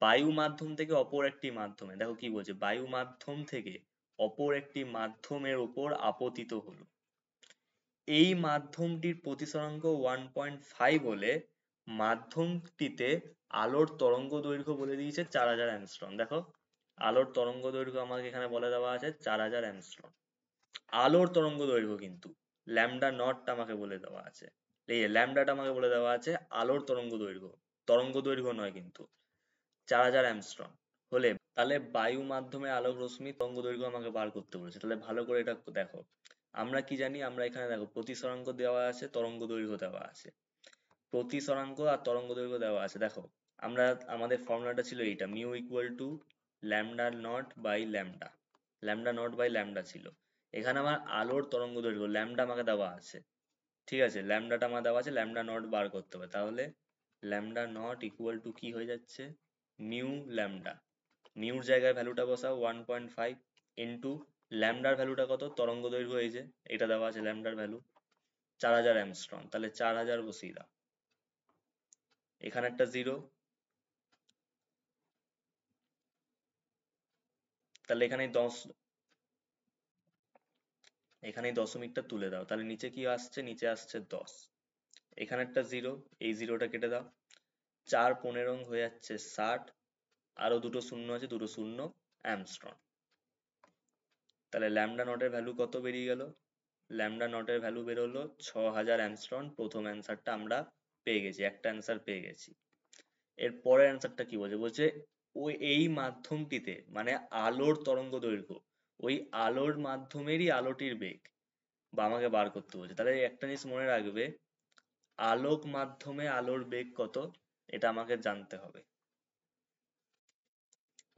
বায়ু মাধ্যম থেকে অপর একটি মাধ্যমে, দেখো কি বলছে, বায়ু মাধ্যম থেকে অপর একটি মাধ্যমের উপর আপতিত হলো। এই মাধ্যমটির প্রতিসরাঙ্ক 1.5 হলে মাধ্যমটিতে আলোর তরঙ্গ দৈর্ঘ্য বলে দিয়েছে 4000 অ্যাংস্ট্রম। দেখো আলোর তরঙ্গ দৈর্ঘ্য আমাকে এখানে বলে দেওয়া আছে 4000 অ্যাংস্ট্রম। আলোর তরঙ্গ দৈর্ঘ্য কিন্তু ল্যামডা নটটা আমাকে বলে দেওয়া আছে, এই ল্যামডাটা আমাকে বলে দেওয়া আছে আলোর তরঙ্গ দৈর্ঘ্য নয় কিন্তু। 4000 অ্যাংস্ট্রম হলে, তাহলে বায়ু মাধ্যমে আলোক রশ্মি তরঙ্গ দৈর্ঘ্য আমাকে বার করতে বলেছে। তাহলে ভালো করে এটা দেখো, আমরা কি জানি? আমরা এখানে দেখো প্রতিসরাঙ্ক দেওয়া আছে, তরঙ্গ দৈর্ঘ্য দেওয়া আছে। প্রতিসরাঙ্ক আর তরঙ্গ দৈর্ঘ্য দেওয়া আছে। দেখো আমরা, আমাদের ফর্মুলাটা ছিল এইটা, mu equal to lambda not by lambda. ছিল। এখানে আমার আলোর তরঙ্গ দৈর্ঘ্য ল্যামডা আমাকে দেওয়া আছে, ঠিক আছে? ল্যামডাটা আমার দেওয়া আছে, ল্যামডা নট বার করতে হবে। তাহলে ল্যামডা নট ইকুয়াল টু কি হয়ে যাচ্ছে? মিউ ল্যামডা, মিউর জায়গায় ভ্যালুটা বসাও 1.5 ইন্টু ল্যামডার ভ্যালুটা কত? তরঙ্গ দৈর্ঘ্য এই যে এটা দেওয়া আছে ল্যামডার ভ্যালু 4000 অ্যাংস্ট্রম। তাহলে 4000 বসিয়ে দাও, এখানে একটা জিরো, তাহলে এখানে দশমিকটা তুলে দাও, তাহলে নিচে কি আসছে? নিচে আসছে 10। এখানে একটা জিরো, এই জিরোটা কেটে দাও, 4×15 হয়ে যাচ্ছে 60, আরো দুটো শূন্য আছে, দুটো শূন্য, অ্যামস্ট্রম। তাহলে ল্যামডা নটের ভ্যালু কত বেরিয়ে গেল? ল্যামডা নটের ভ্যালু বেরোলো 6000 অ্যামস্ট্রম। প্রথম অ্যান্সারটা আমরা পেয়ে গেছি, একটা অ্যান্সার পেয়ে গেছি। এর পরের অ্যান্সারটা কি বলছে? বলছে ওই এই মাধ্যমটিতে, মানে আলোর তরঙ্গ দৈর্ঘ্য, ওই আলোর মাধ্যমেরই আলোটির বেগ বা আমাকে বার করতে বলছে। তাহলে একটা জিনিস মনে রাখবে, আলোক মাধ্যমে আলোর বেগ কত এটা আমাকে জানতে হবে।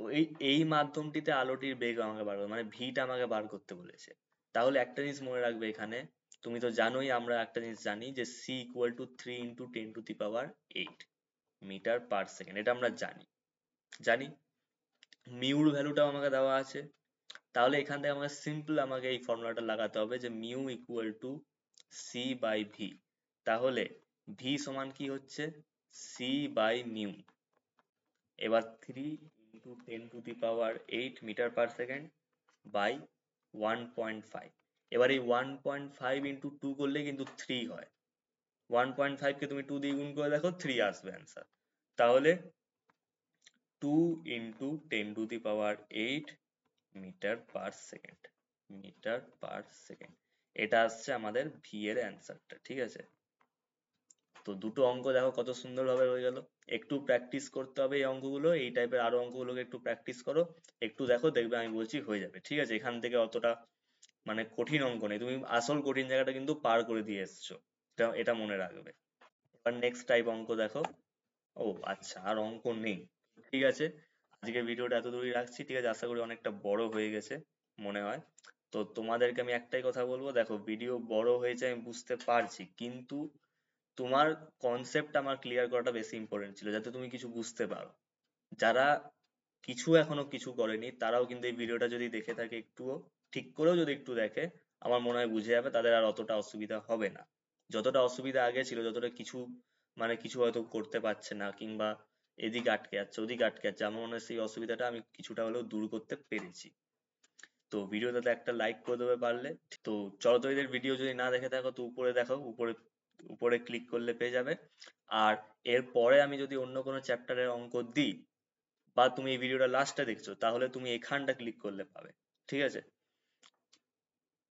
ওই এই মাধ্যমটিতে আলোটির বেগ আমাকে বার করতে, মানে ভিটা আমাকে বার করতে বলেছে। তাহলে একটা জিনিস মনে রাখবে এখানে, তুমি তো জানোই, আমরা একটা জিনিস জানি যে C equal to 3 into 10⁸ metre per second, এটা আমরা জানি। মিউর ভ্যালুটাও আমাকে দেওয়া আছে। তাহলে এখান থেকে আমাকে সিম্পল আমাকে এই ফর্মুলাটা লাগাতে হবে যে mu equal to C by V. তাহলে ভি সমান কি হচ্ছে? C by mu. এবার 3 into 10⁸ metre per second by 1.5। এবার এই 1.5 ইন্টু 2 করলে কিন্তু 3 হয়। 1.5 কে তুমি 2 দিয়ে গুণ করে দেখো, 3 আসবে অ্যান্সার। তাহলে 2 ইন্টু 10⁸ মিটার পার সেকেন্ড, এটা আসছে আমাদের ভি এর অ্যান্সারটা, ঠিক আছে? তো দুটো অঙ্ক দেখো কত সুন্দর ভাবে হয়ে গেল। একটু প্র্যাকটিস করতে হবে এই অঙ্কগুলো, এই টাইপের আরো অঙ্কগুলোকে একটু প্র্যাকটিস করো, একটু দেখো, দেখবে আমি বলছি হয়ে যাবে, ঠিক আছে? এখান থেকে অতটা মানে কঠিন অঙ্ক নেই, তুমি আসল কঠিন জায়গাটা কিন্তু পার করে দিয়ে এসছো, এটা এটা মনে রাখবে। এবার নেক্সট টাইপ অঙ্ক দেখো। ও আচ্ছা, আর অঙ্ক নেই, ঠিক আছে। আজকে ভিডিওটা এত দূরই রাখছি, ঠিক আছে? আশা করি অনেকটা বড় হয়ে গেছে মনে হয়। তো তোমাদেরকে আমি একটাই কথা বলবো, দেখো ভিডিও বড় হয়েছে আমি বুঝতে পারছি, কিন্তু তোমার কনসেপ্ট আমার ক্লিয়ার করাটা বেশি ইম্পর্টেন্ট ছিল, যাতে তুমি কিছু বুঝতে পারো। যারা এখনো কিছু করেনি তারাও কিন্তু এই ভিডিওটা যদি দেখে থাকে, একটুও ঠিক করেও যদি একটু দেখে, আমার মনে হয় বুঝে যাবে, তাদের আর অতটা অসুবিধা হবে না। যতটা অসুবিধা আগে ছিল, যতটা কিছু হয়তো করতে পারছে না, কিংবা এদিকে আটকে যাচ্ছে ওদিকে আটকে যাচ্ছে, আমার মনে হয় সেই অসুবিধাটা আমি কিছুটা হলেও দূর করতে পেরেছি। তো ভিডিওটাতে একটা লাইক করে দেবে পারলে। তো চলো তো, এদের ভিডিও যদি না দেখে থাকো তো উপরে দেখো, উপরে উপরে ক্লিক করলে পেয়ে যাবে। আর এর পরে আমি যদি অন্য কোনো চ্যাপ্টারের অঙ্ক দিই, বা তুমি এই ভিডিওটা লাস্টে দেখছো, তাহলে তুমি এখানটা ক্লিক করলে পাবে। ঠিক আছে?